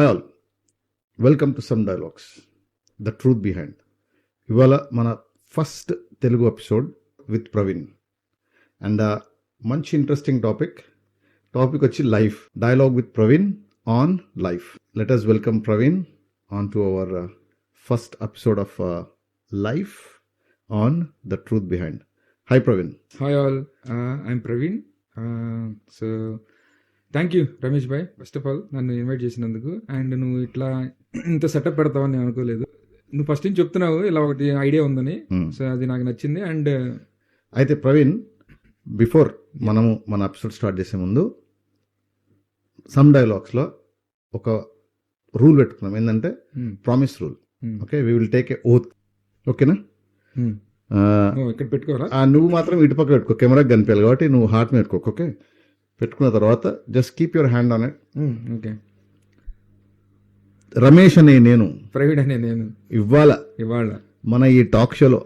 Hi all, welcome to some dialogues, the truth behind. ఇవాళ మన first Telugu episode with Praveen. And మంచి interesting topic వచ్చి life. Dialogue with Praveen on life. Let us welcome Praveen on to our first episode of life on the truth behind. Hi Praveen. Hi all, I'm Praveen. So thank you Ramesh Bhai, first of all నన్ను invite చేసినందుకు. And నువ్వు ఇట్లా ఇంత setup పెడతావని నేను అనుకోలేదు. నువ్వు first నుంచి చెప్తున్నావు ఇలా ఒకటి ఐడియా ఉందని, సో అది నాకు నచ్చింది. అండ్ అయితే ప్రవీణ్, బిఫోర్ మనము మన ఎపిసోడ్ స్టార్ట్ చేసే ముందు సమ్ డైలాగ్స్లో ఒక రూల్ పెట్టుకున్నాం. ఏంటంటే promise rule. Okay, we will take a oath. ఓకేనా? ఇక్కడ పెట్టుకోరా? నువ్వు మాత్రం ఇటు పక్క పెట్టుకో, కెమెరాకి కనిపించాలి కాబట్టి నువ్వు హార్ట్ మీద పెట్టుకో. ఓకే, పెట్టుకున్న తర్వాత just keep your hand on it. Okay. Ramesh అనే నేను, ప్రవీణ్ అనే నేను ఇవాళ మన ఈ టాక్ షోలో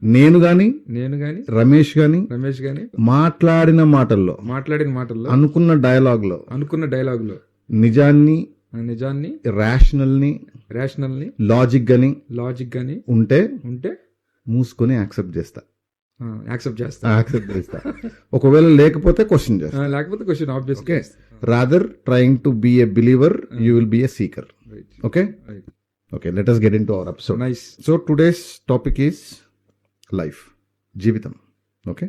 నేను గాని రమేష్ గాని మాట్లాడిన మాటల్లో అనుకున్న డైలాగ్ లో నిజాన్ని రేషనల్ ని లాజిక్ గాని ఉంటే మూసుకొని యాక్సెప్ట్ చేస్తా. ఒకవేళ లేకపోతే క్వశ్చన్ చేస్తా. Okay, rather trying to be a believer you will be a seeker. Okay, let us get into our episode. Nice. So today's topic is life, జీవితం. ఓకే,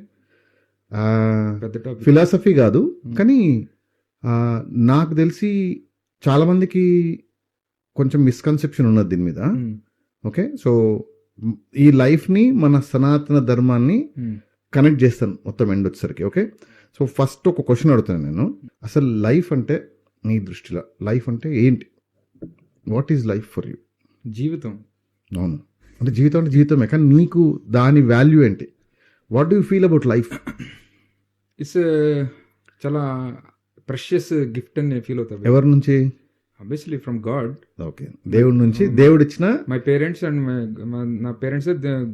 ఫిలాసఫీ కాదు కానీ నాకు తెలిసి చాలా మందికి కొంచెం మిస్కన్సెప్షన్ ఉన్నది దీని మీద. ఓకే, సో ఈ లైఫ్ ని మన సనాతన ధర్మాన్ని కనెక్ట్ చేస్తాను మొత్తం ఎండ్ వచ్చేసరికి. ఓకే, సో ఫస్ట్ ఒక క్వశ్చన్ అడుగుతాను నేను. అసలు లైఫ్ అంటే నీ దృష్టిలో లైఫ్ అంటే ఏంటి? What is life for you? జీవితం. అవును, అంటే జీవితం అంటే జీవితమే, కానీ నీకు దాని వాల్యూ ఏంటి? What do you feel about life? It's చాలా ప్రెషియస్ గిఫ్ట్ అని ఫీల్ అవుతాను. ఎవరి నుంచి? Obviously from God. Okay, దేవుడి నుంచి. దేవుడు ఇచ్చిన my parents and నా parents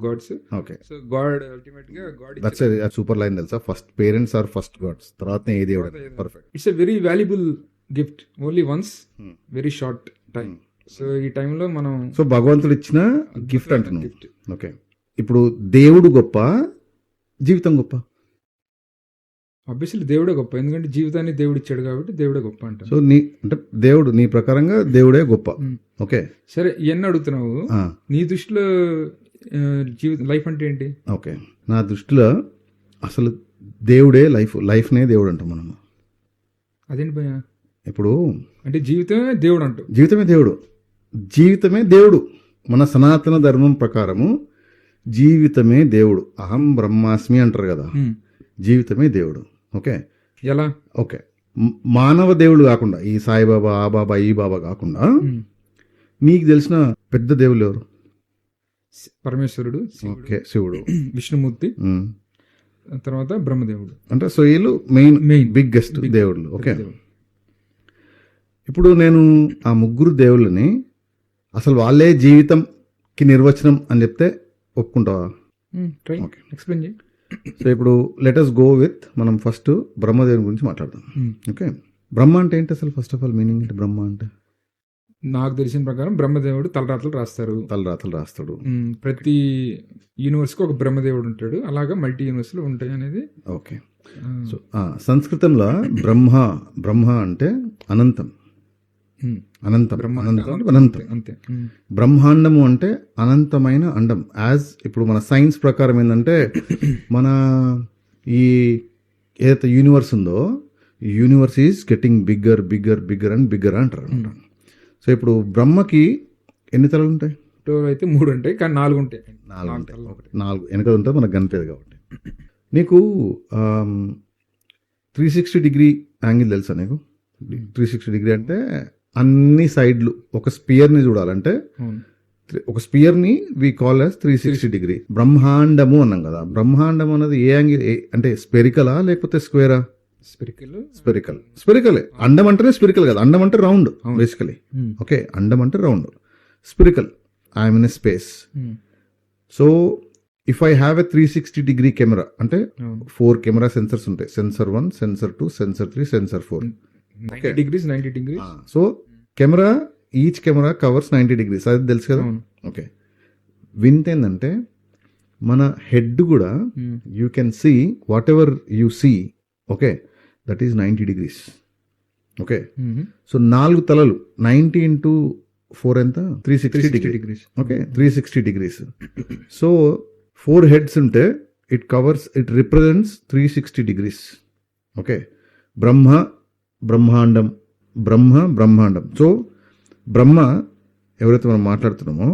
gods. Okay, so god ultimate గా god. That's a super line తెలుసా? First parents are first gods, తర్వాత ఏ దేవుడు. Perfect. It's a very valuable gift, only once, very short time. So ఈ టైంలో మనం so భగవంతుడు ఇచ్చిన గిఫ్ట్ అంటున్నాం. ఓకే, ఇప్పుడు దేవుడు గొప్ప, జీవితం గొప్ప? ఆబ్వియస్లీ దేవుడే గొప్ప, ఎందుకంటే జీవితాన్ని దేవుడు ఇచ్చాడు కాబట్టి దేవుడే గొప్ప అంట. సో నీ ప్రకారంగా దేవుడే గొప్ప. ఓకే, సరే, ఇవన్నీ అడుగుతున్నావు. నీ దృష్టిలో లైఫ్ అంటే ఏంటి? ఓకే, నా దృష్టిలో అసలు దేవుడే లైఫ్నే దేవుడు అంటాం మనం. అదేంటి భయ్యా? ఇప్పుడు అంటే జీవితమే దేవుడు అంటాం. జీవితమే దేవుడు. మన సనాతన ధర్మం ప్రకారము జీవితమే దేవుడు. అహం బ్రహ్మాస్మి అంటారు కదా, జీవితమే దేవుడు. ఓకే, ఎలా? ఓకే, మానవ దేవుడు కాకుండా, ఈ సాయిబాబా, ఆ బాబా, ఈ బాబా కాకుండా నీకు తెలిసిన పెద్ద దేవుళ్ళు ఎవరు? పరమేశ్వరుడు, ఓకే, శివుడు, విష్ణుమూర్తి, తర్వాత బ్రహ్మదేవుడు. అంటే సో వీళ్ళు మెయిన్ బిగ్గెస్ట్ దేవుళ్ళు. ఓకే, ఇప్పుడు నేను ఆ ముగ్గురు దేవుళ్ళని అసలు వాళ్ళే జీవితంకి నిర్వచనం అని చెప్తే ఒప్పుకుంటావా? ఎక్స్ప్లెయిన్ చేయి. సో ఇప్పుడు లెట్ us గో విత్, మనం ఫస్ట్ బ్రహ్మదేవుని గురించి మాట్లాడదాం. ఓకే, బ్రహ్మ అంటే ఏంటి అసలు? ఫస్ట్ ఆఫ్ ఆల్ మీనింగ్ ఏంటి బ్రహ్మ అంటే? నాకు తెలిసిన ప్రకారం బ్రహ్మదేవుడు తలరాతలు రాస్తాడు. ప్రతి యూనివర్స్ కి ఒక బ్రహ్మదేవుడు ఉంటాడు, అలాగా మల్టీ యూనివర్స్లు ఉంటాయి అనేది. ఓకే, సో సంస్కృతంలో బ్రహ్మ అంటే అనంతం. అంతే. బ్రహ్మాండము అంటే అనంతమైన అండం. యాజ్ ఇప్పుడు మన సైన్స్ ప్రకారం ఏంటంటే, మన ఈ ఏదైతే యూనివర్స్ ఉందో, universe is getting bigger and bigger అంటారు. సో ఇప్పుడు బ్రహ్మకి ఎన్ని తలలు ఉంటాయి? అయితే 3 ఉంటాయి, కానీ 4 ఉంటాయి. 4 వెనక ఉంటుంది, మనకు కనిపేది కాబట్టి. నీకు 360 డిగ్రీ యాంగిల్ తెలుసా నీకు? 360 డిగ్రీ అంటే అన్ని సైడ్లు ఒక స్పియర్ ని చూడాలంటే, ఒక స్పియర్ ని వి కాల్ యాజ్ 360 డిగ్రీ. బ్రహ్మాండము అన్నాం కదా, బ్రహ్మాండం అన్నది ఏ యాంగిల్ అంటే స్పెరికలా లేకపోతే స్క్వేరా? స్పెరికలే. అండం అంటేనే స్పెరికల్ కదా, అండం అంటే రౌండ్ బేసికలీ. ఓకే, అండం అంటే round, spherical, I'm in a space. So if I have a 360 degree camera అంటే 4 కెమెరా సెన్సర్స్ ఉంటాయి. Sensor 1, sensor 2, sensor 3, sensor 4. 90 degrees. So camera each camera covers 90 degrees, అది తెలుసు కదా. అవును. ఓకే, వింత ఏంటంటే మన హెడ్ కూడా you can see whatever you see, okay, that is 90 degrees. Okay, so 4 తలలు 90 into 4 ఎంత, 360 degrees. Okay, 360 degrees. So 4 heads ఉంటే it covers, it represents 360 degrees. Okay, బ్రహ్మాండం. సో బ్రహ్మ ఎవరైతే మనం మాట్లాడుతున్నామో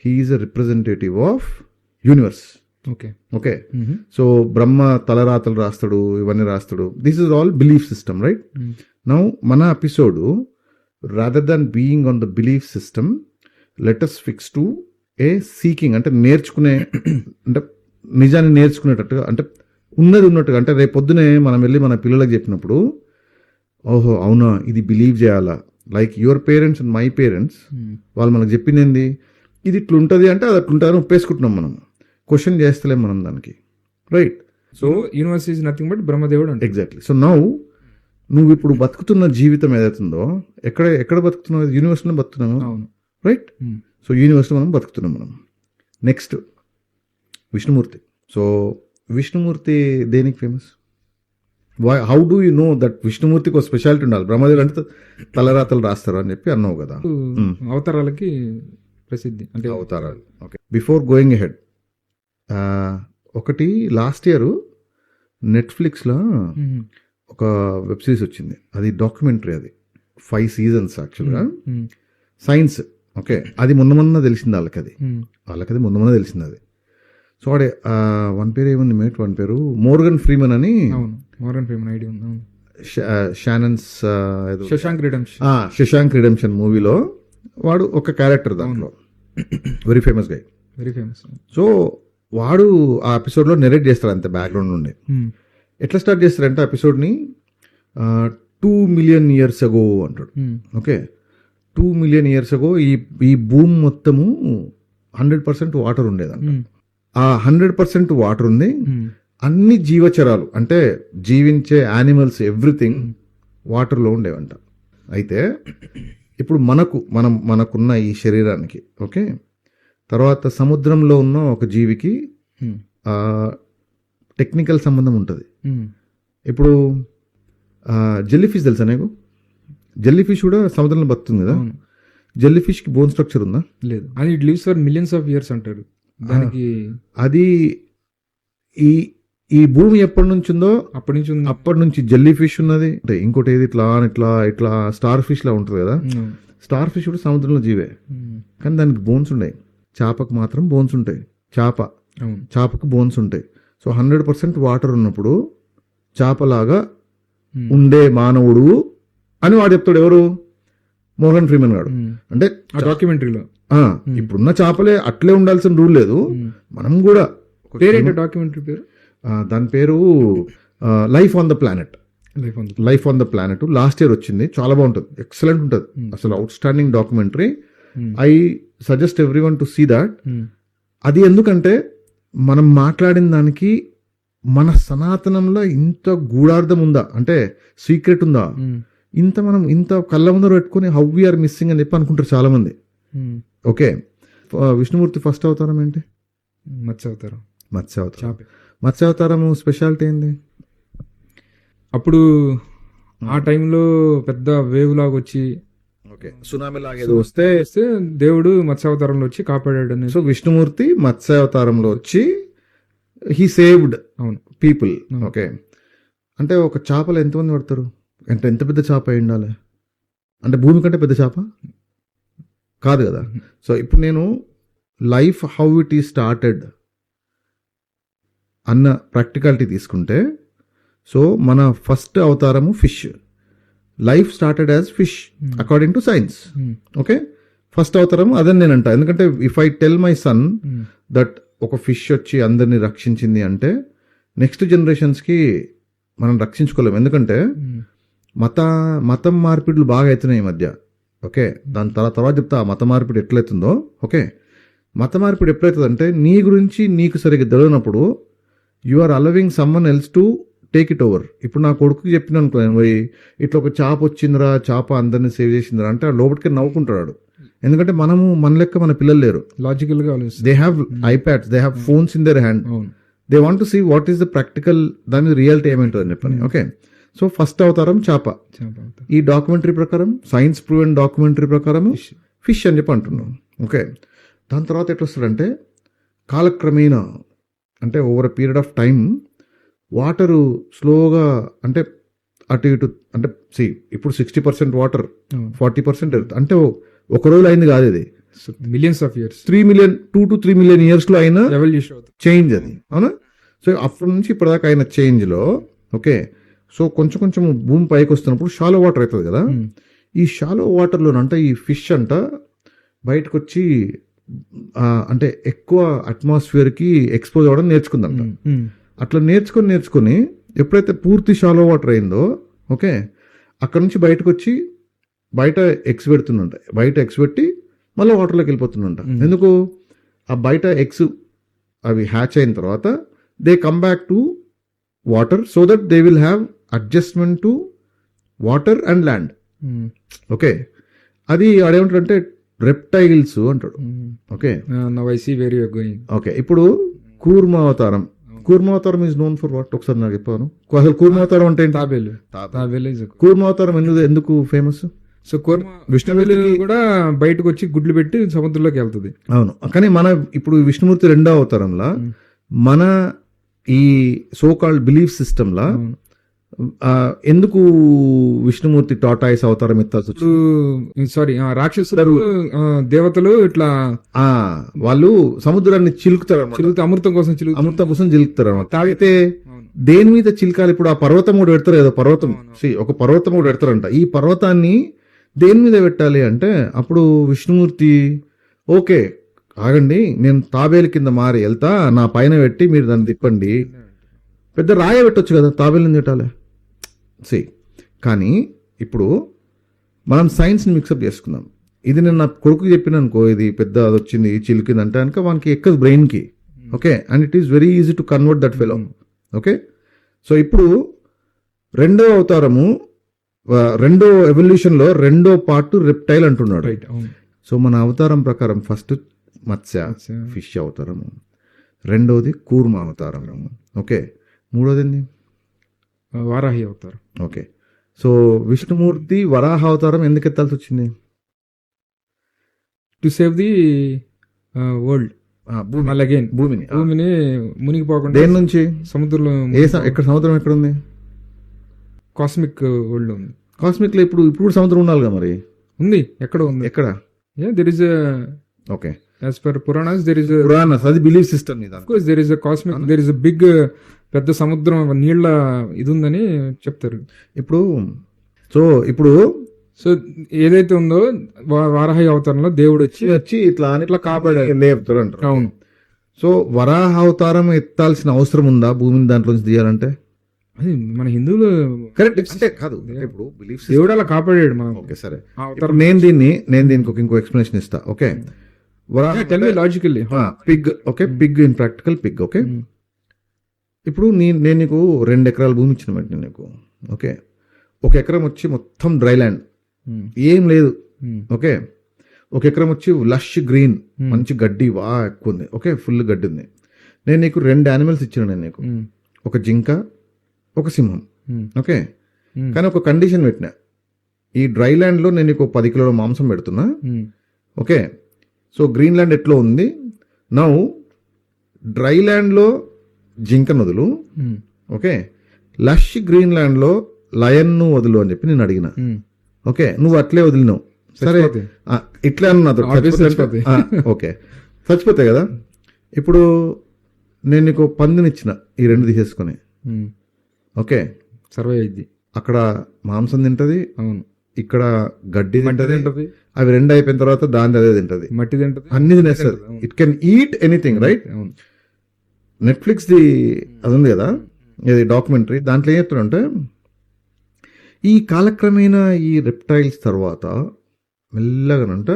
he is a representative of universe. Okay. Okay, so Brahma తలరాతలు రాస్తాడు, ఇవన్నీ రాస్తాడు. This is all belief system, right? Now మన episode, rather than being on the belief system, let us fix to A seeking, అంటే నేర్చుకునే, అంటే నిజాన్ని నేర్చుకునేటట్టుగా, అంటే ఉన్నది ఉన్నట్టుగా. అంటే రేపు పొద్దునే మనం వెళ్ళి మన పిల్లలకు చెప్పినప్పుడు, ఓహో అవునా ఇది బిలీవ్ చేయాలా, like your parents and my parents, వాళ్ళు మనకు చెప్పింది ఏంది, ఇది ఇట్లుంటుంది అంటే అది అట్లుంటుందని ఒప్పేసుకుంటున్నాం మనం, క్వశ్చన్ చేస్తలేం మనం దానికి, right? So universe is nothing but బ్రహ్మదేవుడు అంటే. ఎగ్జాక్ట్లీ. సో నౌ నువ్వు ఇప్పుడు బతుకుతున్న జీవితం ఏదైతుందో, ఎక్కడ బతుకుతున్నావు? యూనివర్స్లో బతుకుతున్నాము, అవును, రైట్? సో యూనివర్స్లో మనం బతుకుతున్నాం మనం. నెక్స్ట్ విష్ణుమూర్తి. సో విష్ణుమూర్తి దేనికి famous? How do you know that విష్ణుమూర్తికి ఒక స్పెషాలిటీ ఉండాలి? బ్రహ్మదేవుడు అంటే తలరాతలు రాస్తారు అని చెప్పి అన్నావు కదా. అవతారాలకి ప్రసిద్ధి, అంటే అవతారాలు. ఓకే, బిఫోర్ గోయింగ్ అహెడ్, ఒకటి లాస్ట్ ఇయర్ నెట్ఫ్లిక్స్లో ఒక వెబ్ సిరీస్ వచ్చింది, అది డాక్యుమెంటరీ, అది 5 seasons యాక్చువల్గా, సైన్స్. ఓకే, అది మొన్న తెలిసింది వాళ్ళకి, అది మొన్న తెలిసింది అది. సో వాడే వన్ పేరు ఏముంది మేట్, వన్ పేరు మోర్గన్ ఫ్రీమన్ అని, షానన్స్ శశాంక్ రిడెంప్షన్ మూవీలో వాడు ఒక క్యారెక్టర్ దాంట్లో, వెరీ ఫేమస్ గై, వెరీ ఫేమస్. సో వాడు ఆ ఎపిసోడ్లో నెరేట్ చేస్తాడు అంతే బ్యాక్గ్రౌండ్ నుండి. ఎట్లా స్టార్ట్ చేస్తారంటే ఎపిసోడ్ని 2 million years ago అంటాడు. ఓకే, 2 million years ago ఈ భూమి మొత్తము 100% వాటర్ ఉండేదంట. ఆ 100% వాటర్ ఉంది, అన్ని జీవచరాలు అంటే జీవించే యానిమల్స్ ఎవ్రీథింగ్ వాటర్లో ఉండేవంట. అయితే ఇప్పుడు మనకున్న ఈ శరీరానికి, ఓకే, తర్వాత సముద్రంలో ఉన్న ఒక జీవికి టెక్నికల్ సంబంధం ఉంటుంది. ఇప్పుడు జెల్లీ ఫిష్ తెలుసా నీకు? జెల్లీ ఫిష్ కూడా సముద్రంలో బతుకుతుంది కదా. జెల్లీ ఫిష్ కి బోన్ స్ట్రక్చర్ ఉందా? లేదు. అది it lives for millions of years అంటారు దానికి. అది ఈ భూమి ఎప్పటి నుంచి ఉందో అప్పటి నుంచి జెల్లీ ఫిష్ ఉన్నది. ఇంకోటి ఏది ఇట్లా స్టార్ ఫిష్ లా ఉంటుంది కదా. స్టార్ ఫిష్ కూడా సముద్రంలో జీవే, కానీ దానికి బోన్స్ ఉన్నాయి. చేపకు మాత్రం బోన్స్ ఉంటాయి. చేపకు బోన్స్ ఉంటాయి. సో 100% వాటర్ ఉన్నప్పుడు చేపలాగా ఉండే మానవుడు అని వాడు చెప్తాడు. ఎవరు? మోర్గన్ ఫ్రీమన్ గాడు. అంటే డాక్యుమెంటరీలో ఇప్పుడున్న చేపలే అట్లే ఉండాల్సిన రూల్ లేదు. మనం కూడా డాక్యుమెంటరీ పేరు, దాని పేరు life on the planet. Last year వచ్చింది. చాలా బాగుంటుంది, ఎక్సలెంట్ ఉంటుంది, అసలు outstanding documentary. I suggest everyone to see that. అది ఎందుకంటే మనం మాట్లాడిన దానికి మన సనాతనంలో ఇంత గూఢార్థం ఉందా, అంటే సీక్రెట్ ఉందా, మనం ఇంత కళ్ళ ముందర పెట్టుకుని హౌ వీఆర్ మిస్సింగ్ అని చెప్పి అనుకుంటారు చాలా మంది. ఓకే, విష్ణుమూర్తి ఫస్ట్ అవతారం ఏంటి? మత్స్యావతారం స్పెషాలిటీ ఏంది? అప్పుడు ఆ టైంలో పెద్ద వేవ్ లాగా వచ్చి, సునామీ లాగేది వస్తే దేవుడు మత్స్యావతారంలో వచ్చి కాపాడాడు. సో విష్ణుమూర్తి మత్స్యావతారంలో వచ్చి హీ సేవ్డ్ పీపుల్. ఓకే, అంటే ఒక చేపలు ఎంతమంది పడతారు? అంటే ఎంత పెద్ద చేప అయి ఉండాలి? అంటే భూమి కంటే పెద్ద చేప కాదు కదా. సో ఇప్పుడు నేను లైఫ్ హౌ ఇట్ ఈ స్టార్టెడ్ అన్న ప్రాక్టికాలిటీ తీసుకుంటే, సో మన ఫస్ట్ అవతారము fish. Life started as fish according to science. Okay, first అవతారం అదని నేను అంటా. ఎందుకంటే if I tell my son that ఒక ఫిష్ వచ్చి అందరినీ రక్షించింది అంటే నెక్స్ట్ జనరేషన్స్కి మనం రక్షించుకోలేము. ఎందుకంటే మతం మార్పిడులు బాగా అవుతున్నాయి ఈ మధ్య. ఓకే, దాని తర్వాత చెప్తా ఆ మత మార్పిడి ఎట్లయితుందో. ఓకే, మత మార్పిడి ఎప్పుడైతుందంటే నీ గురించి నీకు సరిగ్గా తెలియనప్పుడు you are allowing someone else to take it over. ఇప్పుడు నా కొడుకుకి చెప్పిన అనుకో, మరి ఇట్లా ఒక చేప వచ్చిందిరా, చేప అందరినీ సేవ్ చేసిందిరా అంటే ఆ లోపలికి నవ్వుకుంటాడు. ఎందుకంటే మన లెక్క మన పిల్లలు లేరు. లాజికల్ గా ఆలోచిస్తారు. They have iPads, they have phones in their hand. అవును. They want to see what is the practical, దాని రియాలిటీ ఏమేంటో అని చెప్పని. ఓకే, సో ఫస్ట్ అవతారం చేప. ఈ డాక్యుమెంటరీ ప్రకారం, సైన్స్ ప్రూవెన్ డాక్యుమెంటరీ ప్రకారం ఫిష్ అని చెప్పి అంటున్నాం. ఓకే, దాని తర్వాత ఎట్లా వస్తాడంటే కాలక్రమేణా, అంటే over a period of time water స్లోగా, అంటే అటు ఇటు, అంటే ఇప్పుడు 60% వాటర్, 40% ఎర్త్, అంటే ఒక రోజు అయింది కాదు ఇది, millions of years, 2 to 3 million years లో అయిన ఎవల్యూషన్ అవుతుంది చేంజ్ అది. అవునా? సో అప్పటి నుంచి ఇప్పటిదాకా అయిన చేంజ్ లో, ఓకే, సో కొంచెం కొంచెం భూమి పైకి వస్తున్నప్పుడు షాలో వాటర్ అవుతుంది కదా. ఈ షాలో వాటర్లో అంటే ఈ ఫిష్ అంట బయటకు వచ్చి అంటే ఎక్కువ అట్మాస్ఫియర్కి ఎక్స్పోజ్ అవ్వడం నేర్చుకుందంట. అట్లా నేర్చుకొని ఎప్పుడైతే పూర్తి షాలో వాటర్ అయిందో, ఓకే, అక్కడ నుంచి బయటకు వచ్చి బయట ఎగ్స్ పెడుతుందంట. బయట ఎగ్స్ పెట్టి మళ్ళీ వాటర్లోకి వెళ్ళిపోతుందంట. ఎందుకు? ఆ బయట ఎగ్స్ అవి హ్యాచ్ అయిన తర్వాత they come back to water so that they will have adjustment to water and land. Okay, అది ఆడేమంటాడంటే రెప్టైల్స్ అంటాడు. ఓకే, ఓకే, ఇప్పుడు కూర్మావతారం. కూర్మావతారం ఈజ్ నోన్ ఫర్ వాట్? ఒకసారి నాకు చెప్పాను అసలు కూర్మావతారం అంటే ఏంటి? కూర్మావతారం ఎందుకు ఫేమస్? సో విష్ణుమూర్తి కూడా బయటకు వచ్చి గుడ్లు పెట్టి సముద్రంలోకి వెళ్తుంది. అవును, కానీ మన ఇప్పుడు విష్ణుమూర్తి రెండో అవతారంలా మన ఈ సో కాల్డ్ బిలీఫ్ సిస్టమ్లా ఎందుకు విష్ణుమూర్తి టాటాయిస్ అవతారం ఎత్తాల్సి సారీ రాక్షసులు దేవతలు ఇట్లా వాళ్ళు సముద్రాన్ని చిలుకుతారు, అమృతం కోసం చిలుకుతారు అనమాట. తాగితే దేని మీద చిలకాలి? ఇప్పుడు ఆ పర్వతం కూడా పెడతారు కదా, పర్వతం ఒక పర్వతం కూడా పెడతారంట. ఈ పర్వతాన్ని దేని మీద పెట్టాలి అంటే అప్పుడు విష్ణుమూర్తి ఓకే ఆగండి, నేను తాబేలు కింద మారి వెళ్తా, నా పైన పెట్టి మీరు దాన్ని తిప్పండి. పెద్ద రాయ పెట్టొచ్చు కదా, తాబేలు పెట్టాలి. కానీ ఇప్పుడు మనం సైన్స్ని మిక్సప్ చేసుకుందాం. ఇది నేను నా కొడుకు చెప్పిన అనుకో, ఇది పెద్ద అది వచ్చింది చిలికింది అంటే కనుక వానికి ఎక్కదు బ్రెయిన్కి. Okay, and it is very easy to convert that fellow. Okay, so ఇప్పుడు రెండో అవతారము, రెండో ఎవల్యూషన్లో రెండో పార్ట్ రెప్టైల్ అంటున్నాడు. సో మన అవతారం ప్రకారం ఫస్ట్ మత్స్య ఫిష్ అవతారము, రెండోది కూర్మ అవతారము, ఓకే, మూడోది ఏంది? వారాహి అవతారం. ఓకే, సో విష్ణుమూర్తి వరాహ అవతారం ఎందుకు ఎత్తాల్సి వచ్చింది? టు సేవ్ ది వరల్డ్, భూమిని మునిగిపోకుండా. దేని నుంచి? సముద్రంలో. ఎక్కడ సముద్రం ఎక్కడ ఉంది? కాస్మిక్ వరల్డ్ ఉంది. కాస్మిక్ లో ఇప్పుడు సముద్రం ఉండాలి కదా, మరి ఉంది. ఎక్కడ ఉంది? ఎక్కడ? There is okay, as per Puranas there is అది బిలీఫ్ సిస్టమ్ మీద. of course there is a cosmic, there is a big పెద్ద సముద్రం నీళ్ళ ఇది ఉందని చెప్తారు. ఇప్పుడు సో ఏదైతే ఉందో వారాహి అవతారంలో దేవుడు వచ్చి ఇట్లా కాపాడాడు, లేపుతాడు అంటారు. అవును. సో వరాహ అవతారం ఎత్తాల్సిన అవసరం ఉందా భూమిని దాంట్లోంచి తీయాలంటే? అది మన హిందువులు కరెక్ట్ అంటే కాదు, ఇప్పుడు బిలీఫ్ దేవుడు అలా కాపాడాడు మనం. ఓకే, సరే, నేను దీనికి ఇంకో ఎక్స్ప్లెనేషన్ ఇస్తా. Okay, logically Pig. Okay, Pig in practical Pig. Okay, ఇప్పుడు నేను నీకు 2 ఎకరాల భూమి ఇచ్చిన వెంటనే నీకు, ఓకే, 1 ఎకరం వచ్చి మొత్తం డ్రై ల్యాండ్, ఏం లేదు. ఓకే, 1 ఎకరం వచ్చి లష్ గ్రీన్, మంచి గడ్డి ఎక్కువ ఉంది. ఓకే, ఫుల్ గడ్డి ఉంది. నేను నీకు 2 యానిమల్స్ ఇచ్చిన, నేను నీకు ఒక జింక, ఒక సింహం. ఓకే, కానీ ఒక కండిషన్ పెట్టినా, ఈ డ్రై ల్యాండ్లో నేను నీకు 10 కిలోల మాంసం పెడుతున్నా. ఓకే, సో గ్రీన్ ల్యాండ్ ఎట్లా ఉంది నౌ, డ్రై ల్యాండ్లో జింకను వదులు, ఓకే, లష్ గ్రీన్ ల్యాండ్లో లయన్ను వదులు అని చెప్పి నేను అడిగిన. ఓకే, నువ్వు అట్లే వదిలినావు. సరే, ఇట్లే అన్నది. ఓకే, చచ్చిపోతాయి కదా. ఇప్పుడు నేను నీకు పందినిచ్చిన, ఈ 2 తీసేసుకొని, ఓకే, సర్వే అయింది. అక్కడ మాంసం తింటది, అవును, ఇక్కడ గడ్డి తింటది. అవి 2 అయిపోయిన తర్వాత దాని అదే తింటది, మట్టి తింటది, అన్ని తినేస్తుంది. It can eat anything, right? Netflix the అది ఉంది కదా, ఇది డాక్యుమెంటరీ, దాంట్లో ఏం చెప్తాడంటే ఈ కాలక్రమేణా ఈ రెప్టైల్స్ తర్వాత మెల్లగానంట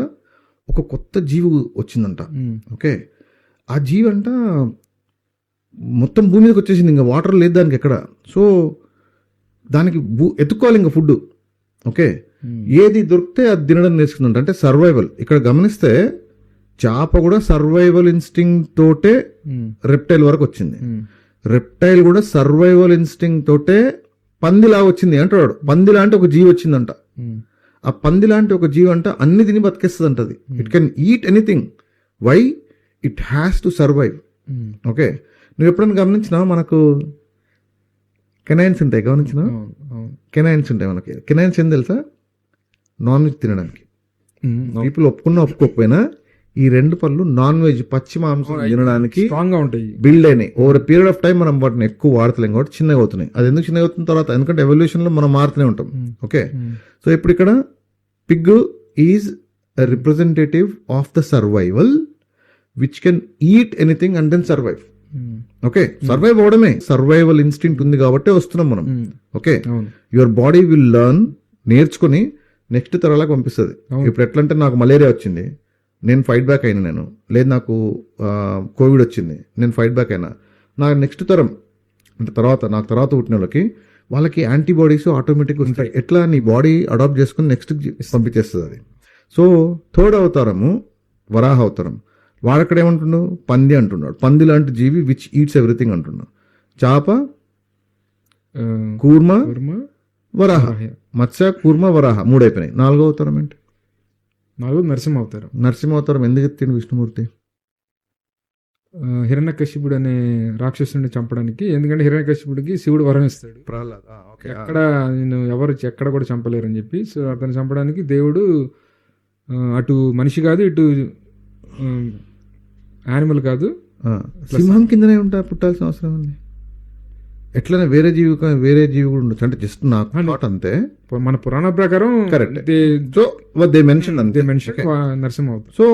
ఒక కొత్త జీవి వచ్చిందంట. ఓకే, ఆ జీవి అంట మొత్తం భూమి మీదకి వచ్చేసింది, ఇంకా వాటర్ లేదు దానికి ఎక్కడ. సో దానికి ఎత్తుక్కోవాలి ఇంకా ఫుడ్. ఓకే, ఏది దొరికితే అది తినడం నేర్చుకుందంట. అంటే సర్వైవల్. ఇక్కడ గమనిస్తే చేప కూడా సర్వైవల్ ఇన్స్టింగ్ తోటే రెప్టైల్ వరకు వచ్చింది. రెప్టైల్ కూడా సర్వైవల్ ఇన్స్టింగ్ తోటే పందిలా వచ్చింది అంటాడు. పంది లాంటి ఒక జీవి వచ్చిందంట. ఆ పంది లాంటి ఒక జీవి అంట అన్ని తిని బతికేస్తుంది అంటది. It can eat anything. Why? It has to survive. Okay, నువ్వు ఎప్పుడైనా గమనించినావు మనకు కెనైన్స్ ఉంటాయి, గమనించినావు? కెనైన్స్ ఉంటాయి మనకి. కెనైన్స్ ఏం తెలుసా? నాన్ వెజ్ తినడానికి. పీపుల్ ఒప్పుకున్నా ఒప్పుకోకపోయినా ఈ రెండు పళ్ళు నాన్ వెజ్ పచ్చి మాంసం తినడానికి స్ట్రాంగ్ గా ఉంటాయి, బిల్డ్ అయినాయి. ఓవర్ పీరియడ్ ఆఫ్ టైం మనం వాటిని ఎక్కువ వాడతలేం కాబట్టి చిన్నగా అవుతున్నాయి. అది ఎందుకు చిన్నగా అవుతున్న తర్వాత? ఎందుకంటే ఎవల్యూషన్ లో మనం మారుతూనే ఉంటాం. ఓకే, సో ఇప్పుడు ఇక్కడ pig is representative of the survival which can eat anything and then survive. Okay, survive అవడమే. సర్వైవల్ ఇన్స్టింక్ట్ ఉంది కాబట్టి వస్తున్నాం మనం. Okay, your body will learn, నేర్చుకుని నెక్స్ట్ తరాలకు పంపిస్తుంది. ఇప్పుడు ఎట్లా అంటే నాకు మలేరియా వచ్చింది, నేను ఫైట్ బ్యాక్ అయినా. నేను లేదు, నాకు కోవిడ్ వచ్చింది, నేను ఫైట్ బ్యాక్ అయినా. నా నెక్స్ట్ తరం అంటే నాకు తర్వాత పుట్టిన వాళ్ళకి యాంటీబాడీస్ ఆటోమేటిక్గా వస్తాయి. ఎట్లా? నీ బాడీ అడాప్ట్ చేసుకుని నెక్స్ట్ పంపించేస్తుంది అది. సో థర్డ్ అవతారము వరాహ అవతారం. వాడక్కడ ఏమంటున్నాడు? పంది అంటున్నాడు. పంది లాంటి జీవి విచ్ ఈట్స్ ఎవ్రీథింగ్ అంటున్నాడు. చేప, కూర్మ, వరాహ. మత్స్య, కూర్మ, వరాహ 3 అయిపోయినాయి. 4వ అవతారం ఏంటి? 4 నరసింహ అవతారం. నరసింహ అవతారం ఎందుకు ఎత్తిండు విష్ణుమూర్తి? హిరణ్యకశిపుడు అనే రాక్షసుని చంపడానికి. ఎందుకంటే హిరణ్యకశిపుడికి శివుడు వరం ఇస్తాడు, ప్రహ్లాద్ ఎక్కడ నేను ఎక్కడ కూడా చంపలేరు అని చెప్పి. సో అతను చంపడానికి దేవుడు అటు మనిషి కాదు, ఇటు యానిమల్ కాదు, సింహం కిందనే పుట్టాల్సిన అవసరం ఉంది. ఎట్లనే వేరే జీవి కూడా ఉండొచ్చు. అంటే జస్ట్ నాకు అంతే, మన పురాణ ప్రకారం కరెక్ట్. సో దే మెన్షన్ అంతే, నరసింహ. సో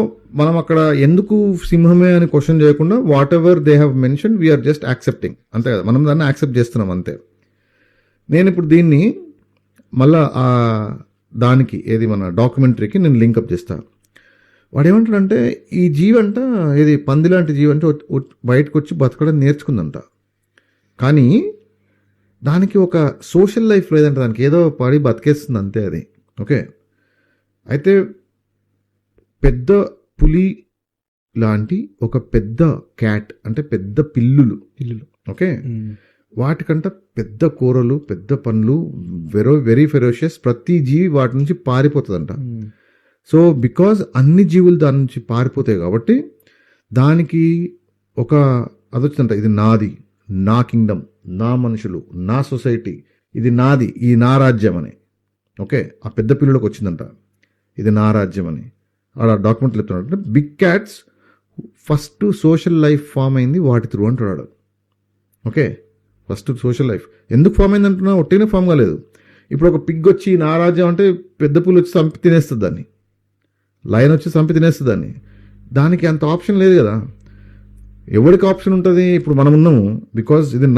మనం అక్కడ ఎందుకు సింహమే అని క్వశ్చన్ చేయకుండా whatever they have mention we are just accepting, అంతే కదా. మనం దాన్ని యాక్సెప్ట్ చేస్తున్నాం అంతే. నేను ఇప్పుడు దీన్ని మళ్ళా దానికి ఏది మన డాక్యుమెంటరీకి నేను లింకప్ చేస్తాను. వాడు ఏమంటాడంటే ఈ జీవి అంట, ఏది పంది లాంటి జీవి అంటే బయటకు వచ్చి బతకడం నేర్చుకుందంట. కానీ దానికి ఒక సోషల్ లైఫ్ లేదంట, దానికి ఏదో పడి బతికేస్తుంది అంతే అది. ఓకే, అయితే పెద్ద పులి లాంటి ఒక పెద్ద క్యాట్ అంటే పెద్ద పిల్లులు. ఓకే, వాటికంట పెద్ద కూరలు, పెద్ద పండ్లు, వెరీ ఫెరోషియస్. ప్రతి జీవి వాటి నుంచి పారిపోతుందంట. సో బికాజ్ అన్ని జీవులు దాని నుంచి పారిపోతాయి కాబట్టి దానికి ఒక అదొచ్చిందంట, ఇది నాది, నా కింగ్డమ్, నా మనుషులు, నా సొసైటీ, ఇది నాది, ఈ నా రాజ్యం అని. ఓకే, ఆ పెద్ద పిల్లలకు వచ్చిందంట ఇది నా రాజ్యం అని. అలా డాక్యుమెంట్లు చెప్తున్నాడు. అంటే big cats first social life form అయింది వాటి త్రూ అంటున్నాడు. ఓకే, ఫస్ట్ సోషల్ లైఫ్ ఎందుకు ఫామ్ అయింది అంటున్నా? ఒట్టినే ఫామ్ కాలేదు. ఇప్పుడు ఒక పిగ్ వచ్చి నా రాజ్యం అంటే పెద్ద పులి వచ్చి చంపి తినేస్తుంది దాన్ని, లయన్ వచ్చి చంపి తినేస్తుంది దాన్ని. దానికి అంత ఆప్షన్ లేదు కదా. ఎవరికి ఆప్షన్ ఉంటుంది? ఇప్పుడు మనం ఉన్నాము బికాజ్ ఇది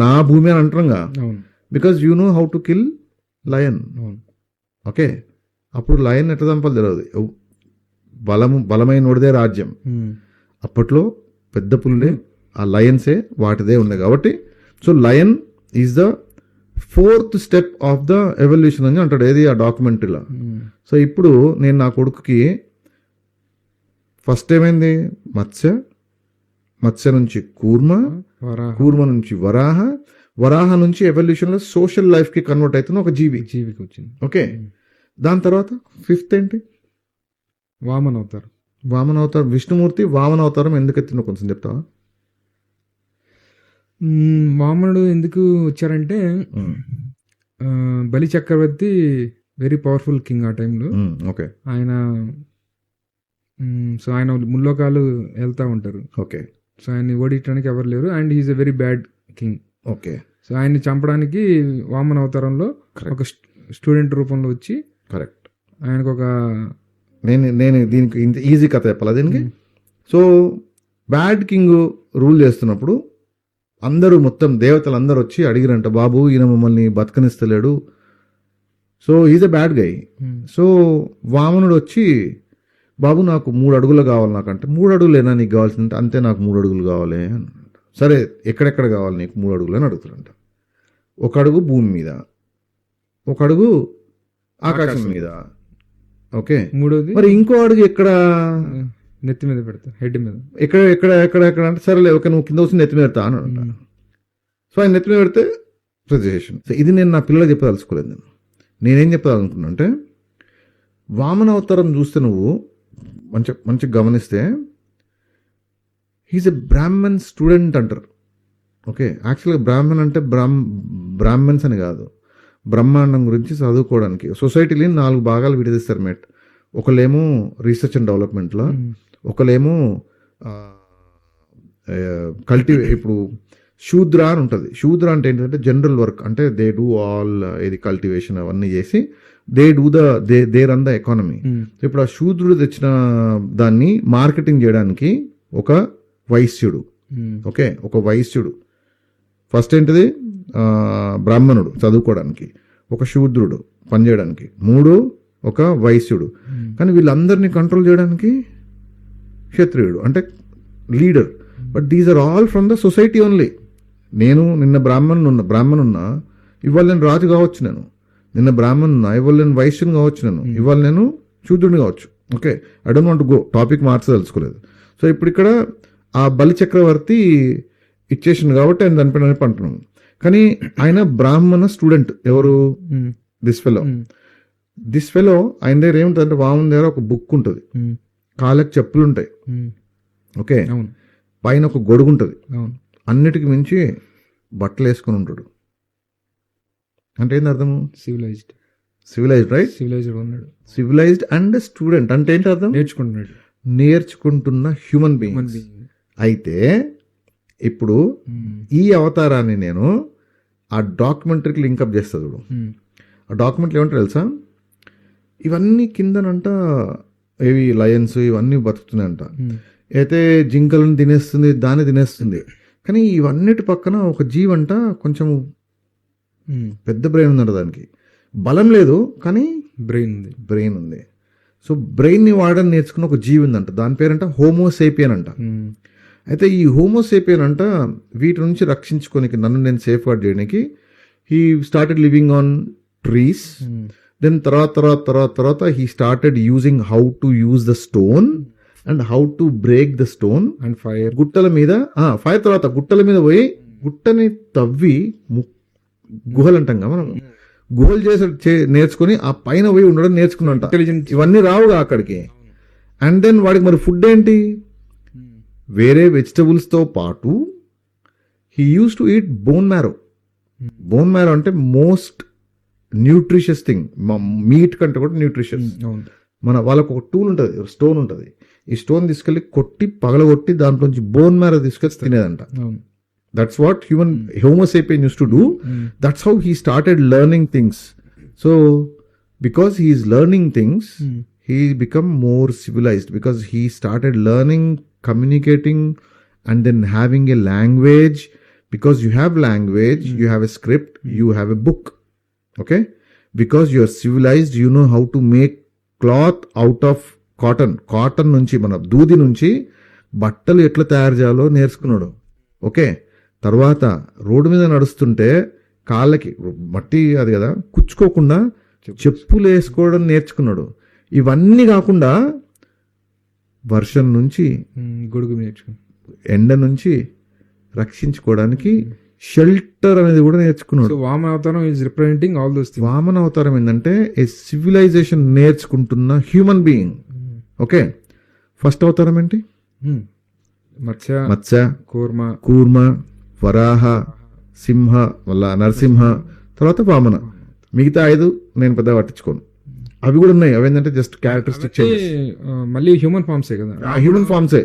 నా భూమి అని అంటున్నాగా, because you know how to kill lion. Okay, అప్పుడు లయన్ ఎట్లా చంపాలి తెలియదు. బలమైన వాడిదే రాజ్యం. అప్పట్లో పెద్ద పులులే, ఆ లయన్సే వాటిదే ఉన్నాయి కాబట్టి. So lion is the 4th step of the evolution అని అంటాడు, ఏది ఆ డాక్యుమెంటరీలో. సో ఇప్పుడు నేను నా కొడుకుకి ఫస్ట్ ఏమైంది? మత్స్య నుంచి కూర్మ నుంచి వరాహ నుంచి ఎవల్యూషన్లో సోషల్ లైఫ్కి కన్వర్ట్ అవుతున్న ఒక జీవికి వచ్చింది. ఓకే, దాని తర్వాత 5th ఏంటి? వామన అవతారం. విష్ణుమూర్తి వామన అవతారం ఎందుకు ఎత్తిందో కొంచెం చెప్తావా? వామనుడు ఎందుకు వచ్చారంటే బలి చక్రవర్తి వెరీ పవర్ఫుల్ కింగ్ ఆ టైంలో. ఓకే, ఆయన ముల్లోకాలు వెళ్తా ఉంటారు. ఓకే, సో ఆయన్ని ఓడించడానికి ఎవరు లేరు, and he's a very bad king. Okay, so ఆయన్ని చంపడానికి వామన అవతారంలో ఒక స్టూడెంట్ రూపంలో వచ్చి, కరెక్ట్, ఆయనకు ఒక నేను దీనికి ఇంత ఈజీ కథ చెప్పాలా దీనికి? సో బ్యాడ్ కింగ్ రూల్ చేస్తున్నప్పుడు అందరూ మొత్తం దేవతలు అందరూ వచ్చి అడిగిరంట, బాబు ఈయన మమ్మల్ని బతకనిస్తలేడు, so is a bad guy. So వామనుడు వచ్చి, బాబు నాకు 3 అడుగులు కావాలి నాకంటే. 3 అడుగులేనా నీకు కావాల్సిందంటే? అంతే, నాకు 3 అడుగులు కావాలి. సరే ఎక్కడెక్కడ కావాలి నీకు 3 అడుగులు అని అడుగుతారంట. 1 అడుగు భూమి మీద, 1 అడుగు ఆకాశం మీద. ఓకే, మూడోది మరి ఇంకో అడుగు ఎక్కడ? నెత్తి మీద పెడతా, హెడ్ మీద. ఎక్కడ ఎక్కడ ఎక్కడ ఎక్కడ అంటే సరేలే ఓకే నువ్వు కింద వచ్చి నెత్తి మీద పెడతా అని అంట. సో ఆయన నెత్తి మీద పెడితే ప్రెజెంటేషన్. సో ఇది నేను నా పిల్లలు చెప్పదలుచుకోలేదు. నేనేం చెప్పాలనుకున్నా అంటే, వామన అవతారం చూస్తే నువ్వు మంచిగా గమనిస్తే హీస్ ఎ బ్రాహ్మణ్ స్టూడెంట్ అంటారు. ఓకే, యాక్చువల్గా బ్రాహ్మణ్ అంటే బ్రాహ్మణ్స్ అని కాదు, బ్రహ్మాండం గురించి చదువుకోవడానికి. సొసైటీని 4 భాగాలు విడదీస్తారు మేట్. ఒకళ్ళేమో రీసెర్చ్ అండ్ డెవలప్మెంట్లో, ఒకళ్ళేమో ఇప్పుడు శూద్ర అని ఉంటుంది. శూద్ర అంటే ఏంటంటే జనరల్ వర్క్, అంటే దే డూ ఆల్ ఇది కల్టివేషన్ అవన్నీ చేసి they do they run the economy. ఇప్పుడు ఆ శూద్రుడు తెచ్చిన దాన్ని మార్కెటింగ్ చేయడానికి ఒక వైశ్యుడు, ఓకే, ఒక వైశ్యుడు ఫస్ట్ ఏంటిది బ్రాహ్మణుడు చదువుకోవడానికి, ఒక శూద్రుడు పనిచేయడానికి, 3 ఒక వైశ్యుడు. కానీ వీళ్ళందరినీ కంట్రోల్ చేయడానికి క్షత్రియుడు అంటే leader. But these are all from the society only. నేను నిన్న బ్రాహ్మణున్నా ఇవాళ నేను రాజు కావచ్చు, నిన్న బ్రాహ్మణున్నా ఇవాళ నేను వైశ్యుని కావచ్చు, ఇవాళ నేను శూద్రుని కావచ్చు. Okay, I don't want go, topic మార్చదలుచుకోలేదు. సో ఇప్పుడు ఇక్కడ ఆ బలి చక్రవర్తి ఇచ్చేసింది కాబట్టి ఆయన దానిపైన అంటున్నాం. కానీ ఆయన బ్రాహ్మణ స్టూడెంట్. ఎవరు? దిస్ ఫెలో ఆయన దగ్గర ఏముంటుంది, వామన్ దగ్గర ఒక బుక్ ఉంటుంది, కాళ్ళకి చెప్పులు ఉంటాయి, ఓకే, పైన ఒక గొడుగు ఉంటుంది, అన్నిటికి మించి బట్టలు వేసుకుని ఉంటాడు. అంటే ఏంటి అర్థము? Civilised right, civilised and student అంటే ఏంటి అర్థం? నేర్చుకుంటున్న హ్యూమన్ బీయింగ్. అయితే ఇప్పుడు ఈ అవతారాన్ని నేను ఆ డాక్యుమెంటరీకి లింకప్ చేస్తా చూడు. ఆ డాక్యుమెంట్లు ఏమంటారు తెలుసా? ఇవన్నీ కిందనంట ఏవి లయన్స్ ఇవన్నీ బతుకుతున్నాయంట. అయితే జింకలను తినేస్తుంది, దాన్ని తినేస్తుంది. కానీ ఇవన్నిటి పక్కన ఒక జీవంట కొంచెం పెద్ద బ్రెయిన్ ఉందంట. దానికి బలం లేదు కానీ బ్రెయిన్ ఉంది. సో బ్రెయిన్ని వాడని నేర్చుకున్న ఒక జీవి ఉందంట. దాని పేరంట హోమోసేపియన్ అంట. అయితే ఈ హోమోసేపియన్ అంట వీటి నుంచి రక్షించుకోనికి, నన్ను నేను సేఫ్ గార్డ్ చేయడానికి he started living on trees. Then తర్వాత he started using how to use the stone and how to break the stone and fire. గుట్టల మీద ఫైర్, తర్వాత గుట్టల మీద పోయి గుట్టని తవ్వి గుహలు అంటాం కదా మనం, గుహలు నేర్చుకుని ఆ పైన పోయి ఉండడం నేర్చుకున్నంట. ఇవన్నీ రావుగా అక్కడికి. అండ్ దెన్ వాడికి మరి ఫుడ్ ఏంటి? వేరే వెజిటబుల్స్తో పాటు he use to eat bone marrow. Bone marrow అంటే మోస్ట్ న్యూట్రిషియస్ థింగ్, మీట్ కంటే కూడా న్యూట్రిషియస్. వాళ్ళకు ఒక టూల్ ఉంటుంది, స్టోన్ ఉంటుంది. ఈ స్టోన్ తీసుకెళ్లి కొట్టి పగలగొట్టి దాంట్లోంచి బోన్ మ్యారో తీసుకెళ్ళి తినేదంట. That's what Homo sapien used to do. That's how he started learning things. So, because he is learning things, he become more civilized because he started learning, communicating, and then having a language. Because you have language, you have a script, you have a book. Okay? Because you are civilized, you know how to make cloth out of cotton. Cotton నుంచి మన దూది నుంచి బట్టలు ఎట్లా తయారు చేయాలో నేర్చుకున్నాడు. Okay, తర్వాత road మీద నడుస్తుంటే కాళ్ళకి మట్టి అది కదా కుచ్చుకోకుండా చెప్పులు వేసుకోవడం నేర్చుకున్నాడు. ఇవన్నీ కాకుండా వర్షం నుంచి, గొడుగు నేర్చుకున్నాడు, ఎండ నుంచి రక్షించుకోవడానికి షెల్టర్ అనేది కూడా నేర్చుకున్నాడు. వామన అవతారం is representing all those things. Vamana అవతారం ఏంటంటే ఏ సివిలైజేషన్ నేర్చుకుంటున్న హ్యూమన్ బీయింగ్. ఓకే, ఫస్ట్ అవతారం ఏంటి? మత్స్య, కూర్మ, వరాహ, సింహ, మళ్ళా నరసింహ, తర్వాత వామన. మిగతా 5 నేను పెద్దగా పట్టించుకోను. అవి కూడా ఉన్నాయి. అవేంటంటే జస్ట్ క్యారెక్టరిస్టిక్ చేంజెస్. మళ్ళీ హ్యూమన్ ఫార్మ్సే కదా, హ్యూమన్ ఫార్మ్సే.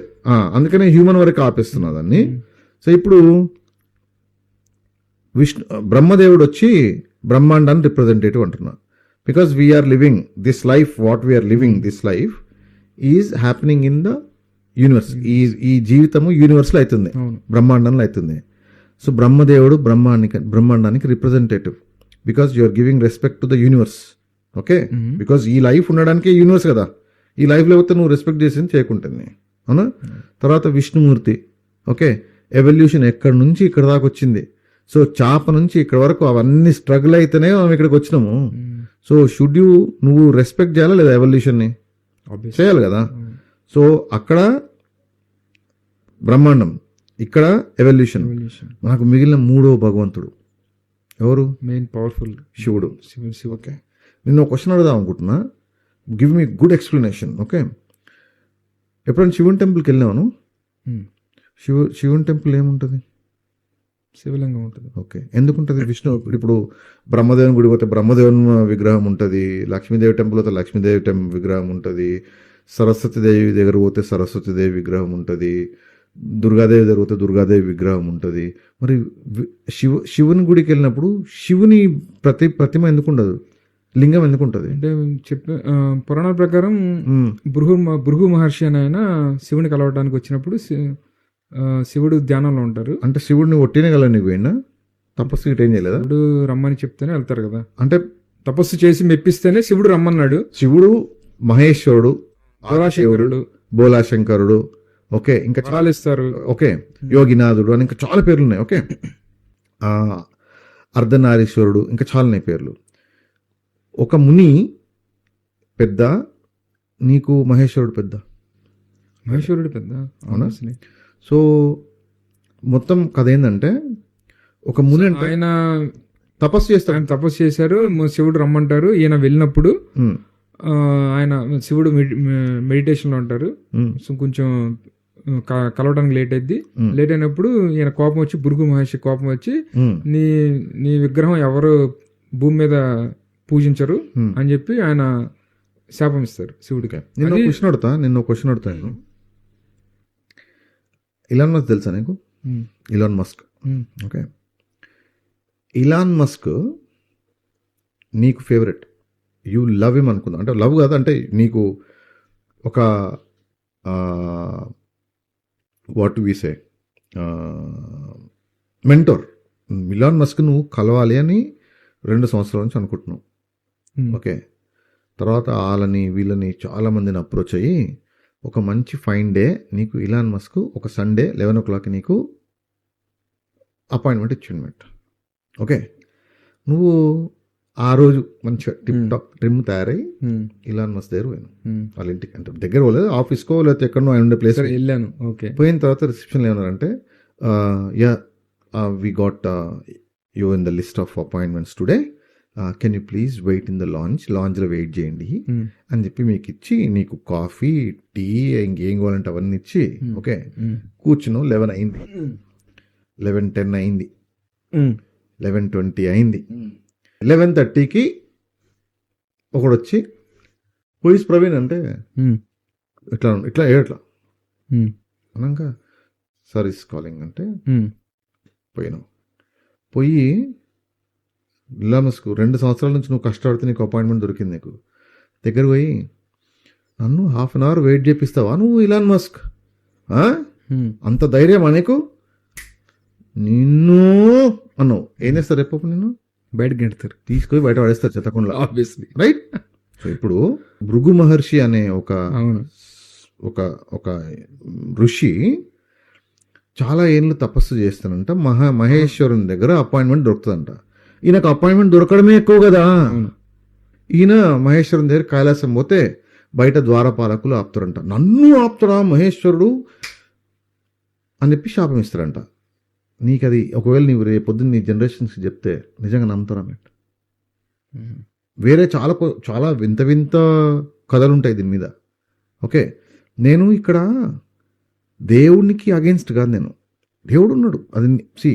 అందుకనే హ్యూమన్ వరకు ఆపేస్తున్నా దాన్ని. సో ఇప్పుడు బ్రహ్మదేవుడు వచ్చి బ్రహ్మాండాన్ని రిప్రజెంటేటివ్ అంటున్నా. Because we are living this life, what we are living this life is happening in the universe. ఈ జీవితము యూనివర్స్ లో అవుతుంది, బ్రహ్మాండంలో అవుతుంది. సో బ్రహ్మదేవుడు బ్రహ్మాండానికి representative. Because you are giving respect to the universe. Okay, because ఈ లైఫ్ ఉండడానికి యూనివర్స్ కదా. ఈ లైఫ్ లేకపోతే నువ్వు రెస్పెక్ట్ చేసింది చేయకుంటుంది, అవునా? తర్వాత విష్ణుమూర్తి. ఓకే, ఎవల్యూషన్ ఎక్కడి నుంచి ఇక్కడ దాకా వచ్చింది. సో చాప నుంచి ఇక్కడ వరకు అవన్నీ స్ట్రగుల్ అయితేనే మనం ఇక్కడికి వచ్చినాము. సో షుడ్ యూ నువ్వు రెస్పెక్ట్ చేయాలా లేదా ఎవల్యూషన్ని? చేయాలి కదా. సో అక్కడ బ్రహ్మాండం, ఇక్కడ ఎవల్యూషన్. మనకు మిగిలిన మూడో భగవంతుడు ఎవరు? మెయిన్ పవర్ఫుల్ శివుడు. శివుడు. ఓకే, నిన్ను క్వశ్చన్ అడుగుదాం అనుకుంటున్నా. Give me good explanation. Okay, ఎప్పుడైనా శివుని టెంపుల్కి వెళ్ళినాను? శివుని టెంపుల్ ఏముంటుంది? శివలింగం ఉంటుంది. ఓకే, ఎందుకుంటుంది? విష్ణు ఇప్పుడు బ్రహ్మదేవుని గుడి పోతే బ్రహ్మదేవుని విగ్రహం ఉంటుంది, లక్ష్మీదేవి టెంపుల్ పోతే లక్ష్మీదేవి విగ్రహం ఉంటుంది, సరస్వతీదేవి దగ్గర పోతే సరస్వతీదేవి విగ్రహం ఉంటుంది, దుర్గాదేవి దగ్గర పోతే దుర్గాదేవి విగ్రహం ఉంటుంది. మరి శివుని గుడికి వెళ్ళినప్పుడు శివుని ప్రతిమ ఎందుకు ఉండదు? లింగం ఎందుకు ఉంటుంది? అంటే చెప్పే పురాణాల ప్రకారం భృగు మహర్షి అని ఆయన శివుని కలవడానికి వచ్చినప్పుడు శివుడు ధ్యానంలో ఉంటారు. అంటే శివుడిని ఒట్టినే కల నీకు పోయినా తపస్సు గిట్ట ఏం చేయలేదా? శివుడు రమ్మని చెప్తేనే వెళ్తారు కదా. అంటే తపస్సు చేసి మెప్పిస్తేనే శివుడు రమ్మన్నాడు. శివుడు మహేశ్వరుడు, బోలాశంకరుడు, బోలాశంకరుడు, ఓకే, ఇంకా వరాలు ఇస్తారు, ఓకే, యోగినాథుడు అని ఇంకా చాలా పేర్లు ఉన్నాయి. ఓకే, అర్ధనారీశ్వరుడు, ఇంకా చాలా ఉన్నాయి పేర్లు. ఒక ముని పెద్ద, నీకు మహేశ్వరుడు పెద్ద. మహేశ్వరుడు పెద్ద, అవునా? సో మొత్తం కథ ఏంటంటే, ఒక ముని అంటే ఆయన తపస్సు చేస్తాడు. ఆయన తపస్సు చేశారు, శివుడు రమ్మంటారు. ఈయన వెళ్ళినప్పుడు ఆయన శివుడు మెడిటేషన్ లో ఉంటారు. సో కొంచెం కలవడానికి లేట్ అయింది. లేట్ అయినప్పుడు ఈయన కోపం వచ్చి, భృగు మహర్షి కోపం వచ్చి, నీ విగ్రహం ఎవరు భూమి మీద పూజించరు అని చెప్పి ఆయన శాపం ఇస్తారు శివుడికి. నిన్న క్వశ్చన్ అడుగుతా నేను. ఇలాన్ మస్క్ తెలుసా నీకు? Elon Musk. Okay, Elon Musk నీకు ఫేవరెట్, యూ లవ్ హిమ్ అనుకుందా? అంటే లవ్ కాదు, అంటే నీకు ఒక what we say mentor. Elon Musk నువ్వు కలవాలి అని 2 సంవత్సరాల నుంచి అనుకుంటున్నావు. ఓకే, తర్వాత వాళ్ళని వీళ్ళని చాలా మందిని అప్రోచ్ అయ్యి ఒక మంచి ఫైన్ డే నీకు ఇలాన్ మస్క్ ఒక సండే 11 o'clock నీకు అపాయింట్మెంట్ ఇచ్చిండమాట. ఓకే, నువ్వు ఆ రోజు మంచిగా టిప్ టాప్ ట్రిమ్ తయారై ఇలాన్ మస్క్ దగ్గర పోయాను. వాళ్ళ ఇంటికి, అంటే దగ్గర పోలేదు, ఆఫీస్కో లేకపోతే ఎక్కడో ఆయన ఉండే ప్లేస్ వెళ్ళాను. ఓకే, పోయిన తర్వాత రిసెప్షన్ ఏమన్నారంటే, yeah we got you in the list of appointments today, can you please wait in the లాంజ్లో వెయిట్ చేయండి అని చెప్పి మీకు ఇచ్చి, నీకు కాఫీ, టీ, ఇంకేం కావాలంటే అవన్నీ ఇచ్చి, ఓకే, కూర్చున్నావు. 11 అయింది, 11:10 అయింది, 11:20 అయింది. 11:30కి ఒకడు వచ్చి, పోలీస్ ప్రవీణ్ అంటే ఇట్లా ఇట్లా ఏట్లా అన్నాక, సర్వీస్ కాలింగ్ అంటే పోయినావు. పోయి ఇలాన్ మస్క్ 2 సంవత్సరాల నుంచి నువ్వు కష్టపడితే నీకు అపాయింట్మెంట్ దొరికింది. నీకు దగ్గర పోయి నన్ను 1/2 an hour వెయిట్ చేపిస్తావా నువ్వు ఇలాన్ మస్క్? అంత ధైర్యమా నీకు? నిన్ను అన్నావు. ఏం చేస్తారు రేపు? నిన్ను బయటకు గెడతారు, తీసుకొని బయట పడేస్తారు చెత్తకుండా. Obviously, right. సో ఇప్పుడు భృగు మహర్షి అనే ఒక ఋషి చాలా ఏళ్ళు తపస్సు చేస్తానంట. మహేశ్వరుని దగ్గర అపాయింట్మెంట్ దొరుకుతుందంట. ఈయనకు అపాయింట్మెంట్ దొరకడమే ఎక్కువ కదా. ఈయన మహేశ్వరుని దగ్గర కైలాసం పోతే బయట ద్వారపాలకులు ఆపుతారంట. నన్ను ఆపుతారా మహేశ్వరుడు అని చెప్పి శాపం ఇస్తారంట. నీకు అది ఒకవేళ నీవు రేపు పొద్దున్న నీ జనరేషన్స్కి చెప్తే నిజంగా నమ్ముతారా అన్నట్టు. వేరే చాలా వింత వింత కథలు ఉంటాయి దీని మీద. ఓకే, నేను ఇక్కడ దేవునికి అగేన్స్ట్ కాదు, నేను దేవుడు ఉన్నాడు, అది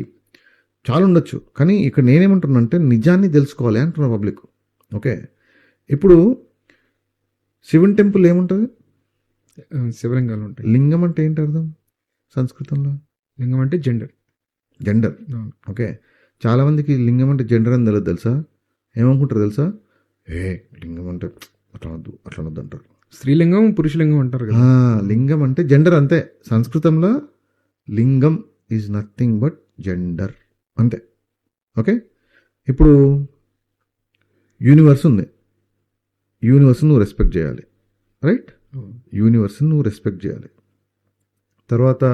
చాలా ఉండొచ్చు, కానీ ఇక్కడ నేనేమంటున్నానంటే నిజాన్ని తెలుసుకోవాలి అంటున్నా పబ్లిక్. ఓకే, ఇప్పుడు శివుని టెంపుల్ ఏముంటుంది? శివలింగాలు ఉంటాయి. లింగం అంటే ఏంటి అర్థం సంస్కృతంలో? లింగం అంటే జెండర్. ఓకే, చాలా మందికి లింగం అంటే జెండర్ అని తెలియదు తెలుసా? ఏమనుకుంటారు తెలుసా? లింగం అంటే అట్లా వద్దు అంటారు. స్త్రీలింగం, పురుషలింగం అంటారు కదా. లింగం అంటే జెండర్ అంతే. సంస్కృతంలో లింగం ఈజ్ నథింగ్ బట్ జెండర్ అంతే. ఓకే, ఇప్పుడు యూనివర్స్ ఉంది, యూనివర్స్ నువ్వు రెస్పెక్ట్ చేయాలి, రైట్? యూనివర్స్ నువ్వు రెస్పెక్ట్ చేయాలి. తర్వాత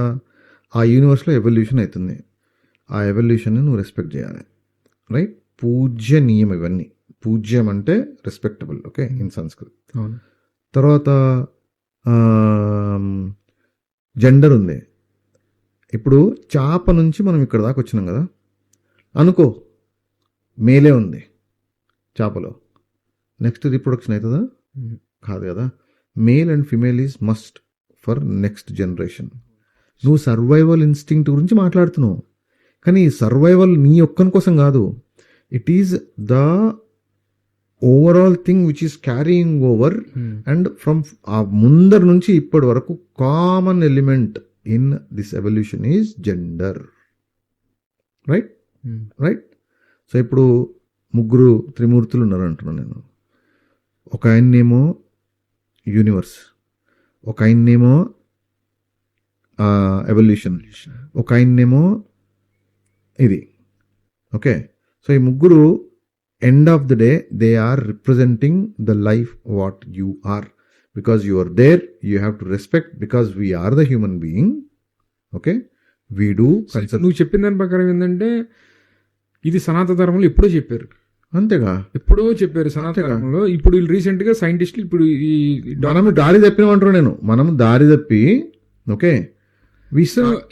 ఆ యూనివర్స్లో ఎవల్యూషన్ అవుతుంది. ఆ ఎవల్యూషన్ని నువ్వు రెస్పెక్ట్ చేయాలి, రైట్? పూజ్యనీయం ఇవన్నీ. పూజ్యం అంటే రెస్పెక్టబుల్, ఓకే, ఇన్ సంస్కృత్. అవును. తర్వాత జెండర్ ఉంది. ఇప్పుడు చాప నుంచి మనం ఇక్కడ దాకా వచ్చినాం కదా అనుకో, మేలే ఉంది చేపలో. నెక్స్ట్ రీప్రొడక్షన్ అవుతుందా? కాదు కదా. Male and female is must for next generation. నువ్వు సర్వైవల్ ఇన్స్టింక్ట్ గురించి మాట్లాడుతున్నావు, కానీ ఈ సర్వైవల్ నీ ఒక్కని కోసం కాదు. It is the overall thing which is carrying over. And from ఆ ముందర నుంచి ఇప్పటి వరకు common element in this evolution is gender, right? Right. So ఇప్పుడు ముగ్గురు త్రిమూర్తులు ఉన్నారు అంటున్నాను నేను. ఒక ఆయన్నేమో యూనివర్స్, ఒక ఆయన్నేమో ఎవల్యూషన్, ఒక ఆయన్నేమో ఇది, ఓకే. సో ఈ ముగ్గురు end of the day they are representing the life what you are. Because you are there, you have to respect because we are the human being, okay. We do concern. నువ్వు చెప్పిన దాని ప్రకారం ఏంటంటే ఇది సనాతన ధర్మంలో ఎప్పుడో చెప్పారు, అంతేగా, ఎప్పుడో చెప్పారు సనాతన ధర్మంలో. ఇప్పుడు రీసెంట్ గా సైంటిస్టులు ఇప్పుడు ఈ మనము దారి తప్పినమంటారు నేను, మనము దారి తప్పి, ఓకే.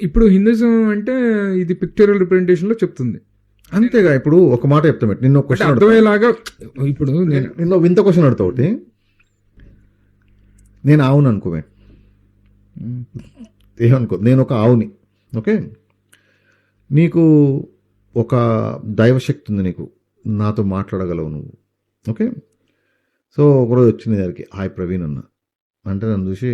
ఇప్పుడు హిందూయిజం అంటే ఇది పిక్చరల్ రిప్రజెంటేషన్ లో చెప్తుంది, అంతేగా. ఇప్పుడు ఒక మాట చెప్తాం, నిన్న క్వశ్చన్ అర్థమయ్యేలాగా. ఇప్పుడు నిన్న వింత క్వశ్చన్ అడుగుతా ఒకటి. నేను ఆవును అనుకోమే, ఏమనుకో, నేను ఒక ఆవుని, ఓకే. నీకు ఒక దైవశక్తి ఉంది, నీకు నాతో మాట్లాడగలవు నువ్వు, ఓకే. సో ఒకరోజు వచ్చింది దగ్గరికి, హాయ్ ప్రవీణ్ అన్న అంటే నన్ను చూసి,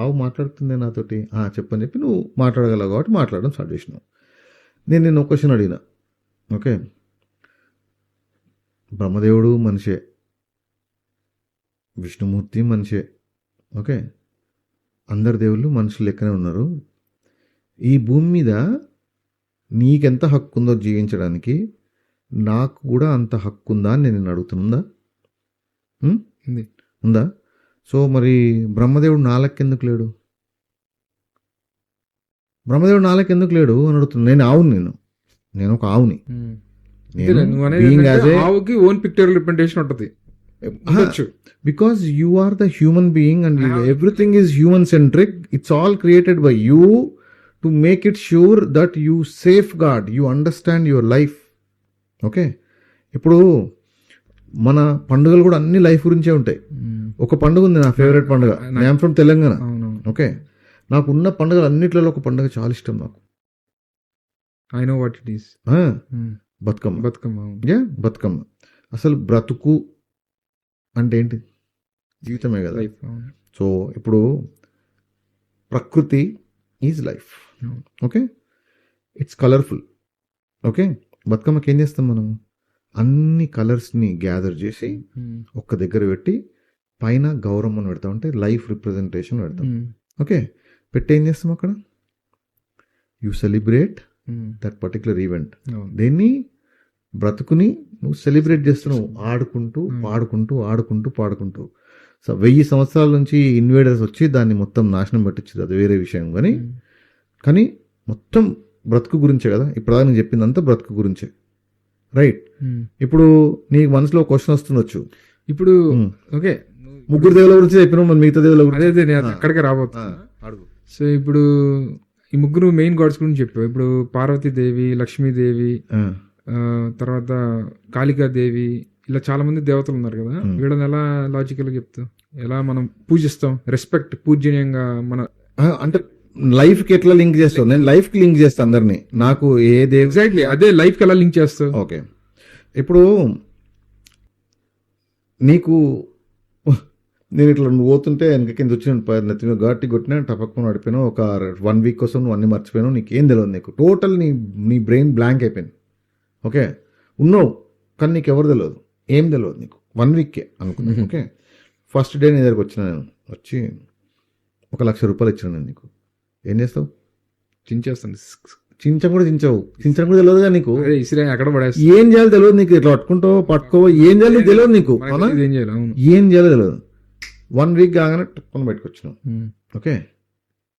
ఆవు మాట్లాడుతుంది నాతోటి, చెప్పని చెప్పి నువ్వు మాట్లాడగలవు కాబట్టి మాట్లాడడం స్టార్ట్ చేసినావు. నేను నిన్న ఒక క్వశ్చన్ అడిగిన, ఓకే. బ్రహ్మదేవుడు మనిషే, విష్ణుమూర్తి మనిషే, ఓకే. అందరు దేవుళ్ళు మనుషులు లెక్కనే ఉన్నారు. ఈ భూమి మీద నీకెంత హక్కు ఉందో జీవించడానికి, నాకు కూడా అంత హక్కు ఉందా అని నేను అడుగుతున్నా. ఉందా? సో మరి బ్రహ్మదేవుడు నాలెక్కెందుకు లేడు? బ్రహ్మదేవుడు నాలెక్కెందుకు లేడు అని అడుగుతున్నా. నేను ఆవుని, నేను ఒక ఆవుని. ఆవుకి ఓన్ పిక్చరల్ రిప్రజెంటేషన్ ఉంటుంది. Because you are the human being and everything is human centric. It's all created by you to make it sure that you safeguard, you understand your life. Okay. ఇప్పుడు మన పండుగలు కూడా అన్ని లైఫ్ గురించే ఉంటాయి. ఒక పండుగ ఉంది నా ఫేవరెట్ పండుగ, ఐఎమ్ ఫ్రమ్ తెలంగాణ, ఓకే. నాకు ఉన్న పండుగలు అన్నిట్లలో ఒక పండుగ చాలా ఇష్టం నాకు. I know what it is. Bathukamma. Bathukamma. Bathukamma అసలు బ్రతుకు అంటే ఏంటి? జీవితమే కదా. సో ఇప్పుడు ప్రకృతి is life, okay. It's colourful, okay. బతుకమ్మకి ఏం చేస్తాం మనం? అన్ని కలర్స్ని గ్యాదర్ చేసి ఒక్క దగ్గర పెట్టి పైన గౌరమ్మను పెడతాం, అంటే లైఫ్ రిప్రజెంటేషన్ పెడతాం, ఓకే. పెట్టి ఏం చేస్తాం అక్కడ? You celebrate that particular event. దేన్ని? బ్రతుకుని నువ్వు సెలిబ్రేట్ చేస్తున్నావు, ఆడుకుంటూ పాడుకుంటూ ఆడుకుంటూ పాడుకుంటూ. సో 1000 సంవత్సరాల నుంచి ఇన్వేడర్స్ వచ్చి దాన్ని మొత్తం నాశనం పెట్టించింది, అది వేరే విషయం. కానీ మొత్తం బ్రతుకు గురించే కదా. ఇప్పుడు నేను చెప్పిందంతా బ్రతుకు గురించే, రైట్? ఇప్పుడు నీకు మనసులో క్వశ్చన్ వస్తుండొచ్చు, ఇప్పుడు ఓకే ముగ్గురు దేవుల గురించి చెప్పినావు, మరి మిగతా దేవుల గురించి అదే అక్కడికే రాబోతున్నా. సో ఇప్పుడు ఈ ముగ్గురు మెయిన్ గాడ్స్ గురించి చెప్పావు. ఇప్పుడు పార్వతీదేవి, లక్ష్మీదేవి, తర్వాత కాళికాదేవి, ఇలా చాలా మంది దేవతలు ఉన్నారు కదా. వీళ్ళని ఎలా లాజికల్గా చెప్తావు? ఎలా మనం పూజిస్తాం? రెస్పెక్ట్, పూజనీయంగా మన అంటే లైఫ్ కి ఎట్లా లింక్ చేస్తావు? నేను లైఫ్ కి లింక్ చేస్తాను అందరినీ. నాకు ఎగ్జాక్ట్లీ అదే లైఫ్ కి ఎలా లింక్ చేస్తావు? ఓకే. ఇప్పుడు నీకు నేను ఇట్లా నువ్వు పోతుంటే వెనక కింద వచ్చి నెత్తి మీద ఘాటి కొట్టినా టపక్కుని నడిపోయినావు. ఒక 1 వీక్ కోసం నువ్వు అన్ని మర్చిపోయినావు, నీకేం తెలియదు. నీకు టోటల్ నీ బ్రెయిన్ బ్లాంక్ అయిపోయింది, ఓకే. ఉన్నావు కానీ నీకు ఎవరు తెలియదు, ఏం తెలియదు నీకు. 1 వీక్కే అనుకున్నాను, ఓకే. ఫస్ట్ డే నీ దగ్గరకు వచ్చిన నేను, వచ్చి 1,00,000 రూపాయలు ఇచ్చిన నేను నీకు. ఏం చేస్తావు? చించేస్తాను. చించం కూడా చించవు, చించడం కూడా తెలియదుగా నీకు. అక్కడ ఏం చేయాలో తెలియదు నీకు. ఇట్లా పట్టుకోవో ఏం చేయాలో తెలియదు నీకు. ఏం చేయాలో తెలియదు. 1 వీక్ కాగానే టుప్పని బయటకు వచ్చినావు, ఓకే.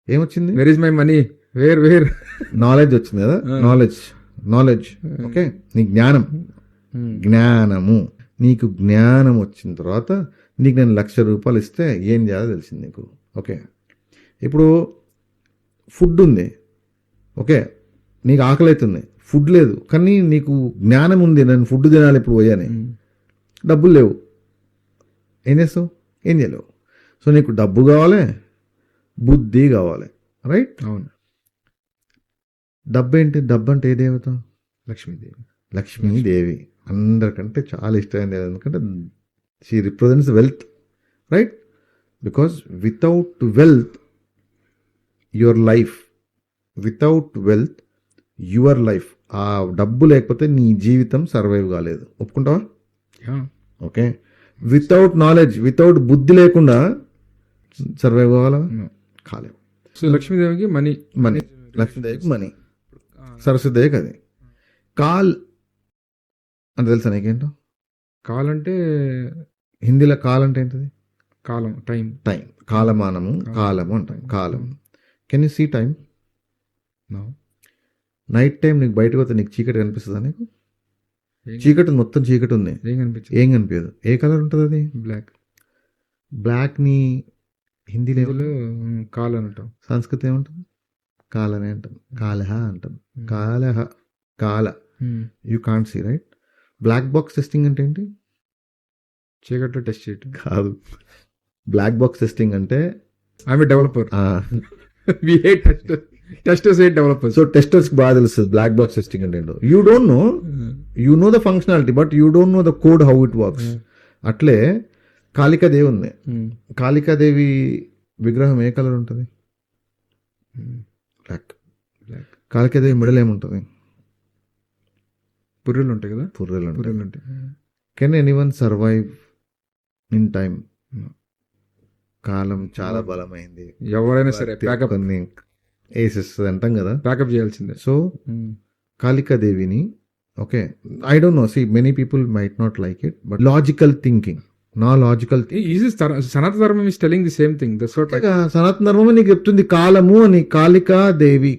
ఏమొచ్చింది? Where is my money, where knowledge వచ్చింది కదా, నాలెడ్జ్ ఓకే, నీ జ్ఞానము, నీకు జ్ఞానం వచ్చిన తర్వాత నీకు నేను ₹1,00,000 ఇస్తే ఏం చేయాలో తెలిసింది నీకు. ఓకే, ఇప్పుడు ఫుడ్ ఉంది, ఓకే, నీకు ఆకలి అవుతుంది, ఫుడ్ లేదు, కానీ నీకు జ్ఞానం ఉంది, నేను ఫుడ్ తినాలి ఇప్పుడు పోయాని, డబ్బులు లేవు, ఏం చేస్తావు? ఏం చేయలేవు. సో నీకు డబ్బు కావాలి, బుద్ధి కావాలి, రైట్? అవును. డబ్బు ఏంటి? డబ్బు అంటే ఏ దేవత? లక్ష్మీదేవి. లక్ష్మీదేవి అందరికంటే చాలా ఇష్టమైన దేవత, ఎందుకంటే she represents wealth, right? Because without wealth your life, ఆ డబ్బు లేకపోతే నీ జీవితం సర్వైవ్ కాలేదు. ఒప్పుకుంటావా? ఓకే. వితౌట్ నాలెడ్జ్, వితౌట్ బుద్ధి లేకుండా సర్వైవ్ కాలేవు. సో లక్ష్మీదేవికి మనీ, లక్ష్మీదేవికి మనీ, సరస్వతిదేవికి అది. కాల్ అంటే తెలుసా నీకేంటో? కాల్ అంటే హిందీలో కాల్ అంటే ఏంటిది? కాలం, టైం. కాలమానము, కాలము అంటాం. కాలం. Can you see time? Night time నీకు బయటకు వస్తే నీకు చీకటి కనిపిస్తుందా? నీకు చీకటి, మొత్తం చీకటి ఉంది, ఏం కనిపించదు. ఏ కలర్ ఉంటుంది అది? బ్లాక్ ని హిందీలో కాల్ అంటాం, సంస్కృతి ఏమంటాం? కాలనే అంటాం, కాలహ అంటాం, కాల. You can't see, right? Black box testing అంటే ఏంటి? చీకట్లో టెస్ట్ చేయటం కాదు. బ్లాక్ బాక్స్ టెస్టింగ్ అంటే I'm developer, testers developer. So testers బాగా తెలుస్తుంది బ్లాక్ బాక్స్ టెస్టింగ్ అంటే ఏంటో. You don't know, you know the functionality but you don't know the code how it works. అట్లే కాళికాదేవి ఉంది. కాళికాదేవి విగ్రహం ఏ కలర్ ఉంటుంది? బ్లాక్. కాళికాదేవి మెడల్ ఏముంటుంది? పుర్రెలు ఉంటాయి కదా. పుర్రెలు ఉంటాయి. Can anyone survive in time? కాలం చాలా బలమైంది, ఎవరైనా సరే వేసేస్తుంది అంటాం కదా, బ్యాకప్ చేయాల్సిందే. సో కాళికాదేవిని, okay, I don't know, see many people might not like it, but logical thinking, సనాతన ధర్మం is telling the same thing. సనాతన ధర్మం నీకు చెప్తుంది కాలము అని. కాళికాదేవి,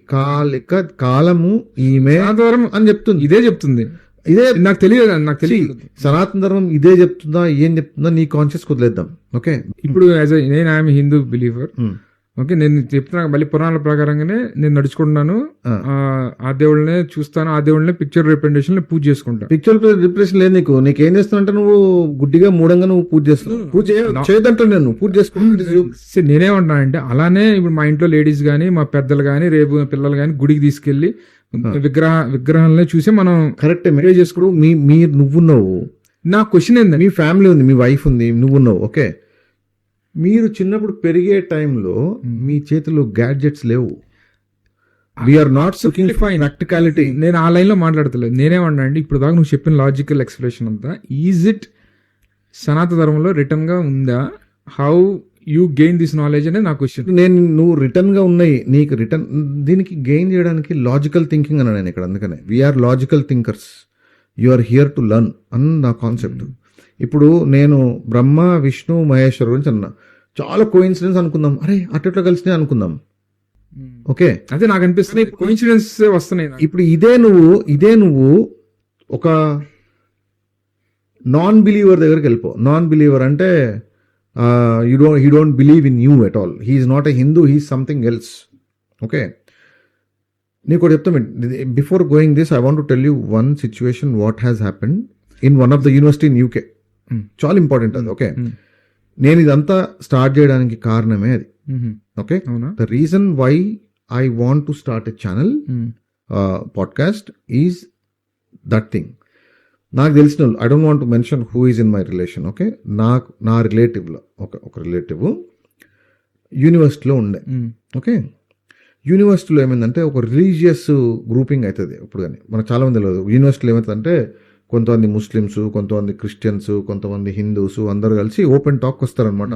కాలము ఈమె అని చెప్తుంది, ఇదే చెప్తుంది. ఇదే నాకు తెలియదు. సనాతన ధర్మం ఇదే చెప్తుందా, ఏం చెప్తుందా నీ కాన్షియస్ వదిలేద్దాం. ఓకే, ఇప్పుడు నేను ఐఎమ్ హిందూ బిలీవర్. ఓకే, నేను చెప్తున్నా మళ్ళీ పురాణాల ప్రకారంగానే నేను నడుచుకుంటున్నాను. ఆ దేవుళ్ళనే చూస్తాను, ఆ దేవుళ్ళనే పిక్చర్ రిప్రజెంటేషన్ పూజ చేసుకుంటా. పిక్చర్ రిప్రజెంటేషన్ లేదు నీకు. నీకేం చేస్తున్నా నువ్వు గుడ్డిగా మూడంగా నువ్వు పూజ చేస్తున్నావు. పూజ చేయదంటే నేను పూజ చేసుకుంటా. నేనేమంటానంటే అలానే ఇప్పుడు మా ఇంట్లో లేడీస్ గానీ, మా పెద్దలు గానీ, రేపు పిల్లలు గానీ గుడికి తీసుకెళ్లి విగ్రహాలనే చూసి మనం కరెక్ట్ మెసేజ్ చేసుకోవడం. మీరు నువ్వున్నావు, నా క్వశ్చన్ ఏంటంటే మీ ఫ్యామిలీ ఉంది, మీ వైఫ్ ఉంది, నువ్వున్నావు. ఓకే, మీరు చిన్నప్పుడు పెరిగే టైంలో మీ చేతిలో గ్యాడ్జెట్స్ లేవు. We are not looking for practicality. నేను ఆ లైన్ లో మాట్లాడతలేదు. నేనేమన్నా అండి, ఇప్పుడు దాకా నువ్వు చెప్పిన లాజికల్ ఎక్స్ప్లెనేషన్ అంతా ఈజ్ ఇట్ సనాతన ధర్మంలో రిటర్న్ గా ఉందా? How you gain this knowledge అనేది నా క్వశ్చన్. నువ్వు రిటర్న్ గా ఉన్నాయి, నీకు రిటర్న్ దీనికి గెయిన్ చేయడానికి లాజికల్ థింకింగ్ అన్నా నేను ఇక్కడ. అందుకనే we are logical thinkers, you are here to learn అన్న నా కాన్సెప్ట్. ఇప్పుడు నేను బ్రహ్మ, విష్ణు, మహేశ్వర్ గురించి అన్నా, చాలా కోఇన్సిడెన్స్ అనుకుందాం, అరే అట్లా కలిసినాయి అనుకుందాం. ఓకే, అదే నాకు అనిపిస్తుంది కోఇన్సిడెన్స్ వస్తున్నాయి. ఇప్పుడు ఇదే నువ్వు ఒక నాన్ బిలీవర్ దగ్గరికి వెళ్ళిపో. నాన్ బిలీవర్ అంటే he don't believe in you at all. He is not a Hindu, he is something else. Okay, నీకు చెప్తాను. Before going this I want to tell you one situation what has happened in one of the university in UK. చాలా important అది. Okay, నేను ఇదంతా start చేయడానికి కారణమే అది. Okay, the reason why I want to start a channel podcast is that thing. నాకు తెలిసిన I don't want to mention who is in my relation. Okay, నా రిలేటివ్లో ఒక రిలేటివ్ యూనివర్సిటీలో ఉండే. ఓకే, యూనివర్సిటీలో ఏమైందంటే ఒక రిలీజియస్ గ్రూపింగ్ అవుతుంది. ఇప్పుడు కానీ మనకు చాలా మంది తెలియదు. యూనివర్సిటీలో ఏమవుతుందంటే కొంతమంది ముస్లిమ్స్, కొంతమంది క్రిస్టియన్స్, కొంతమంది హిందూస్ అందరూ కలిసి ఓపెన్ టాక్ వస్తారనమాట.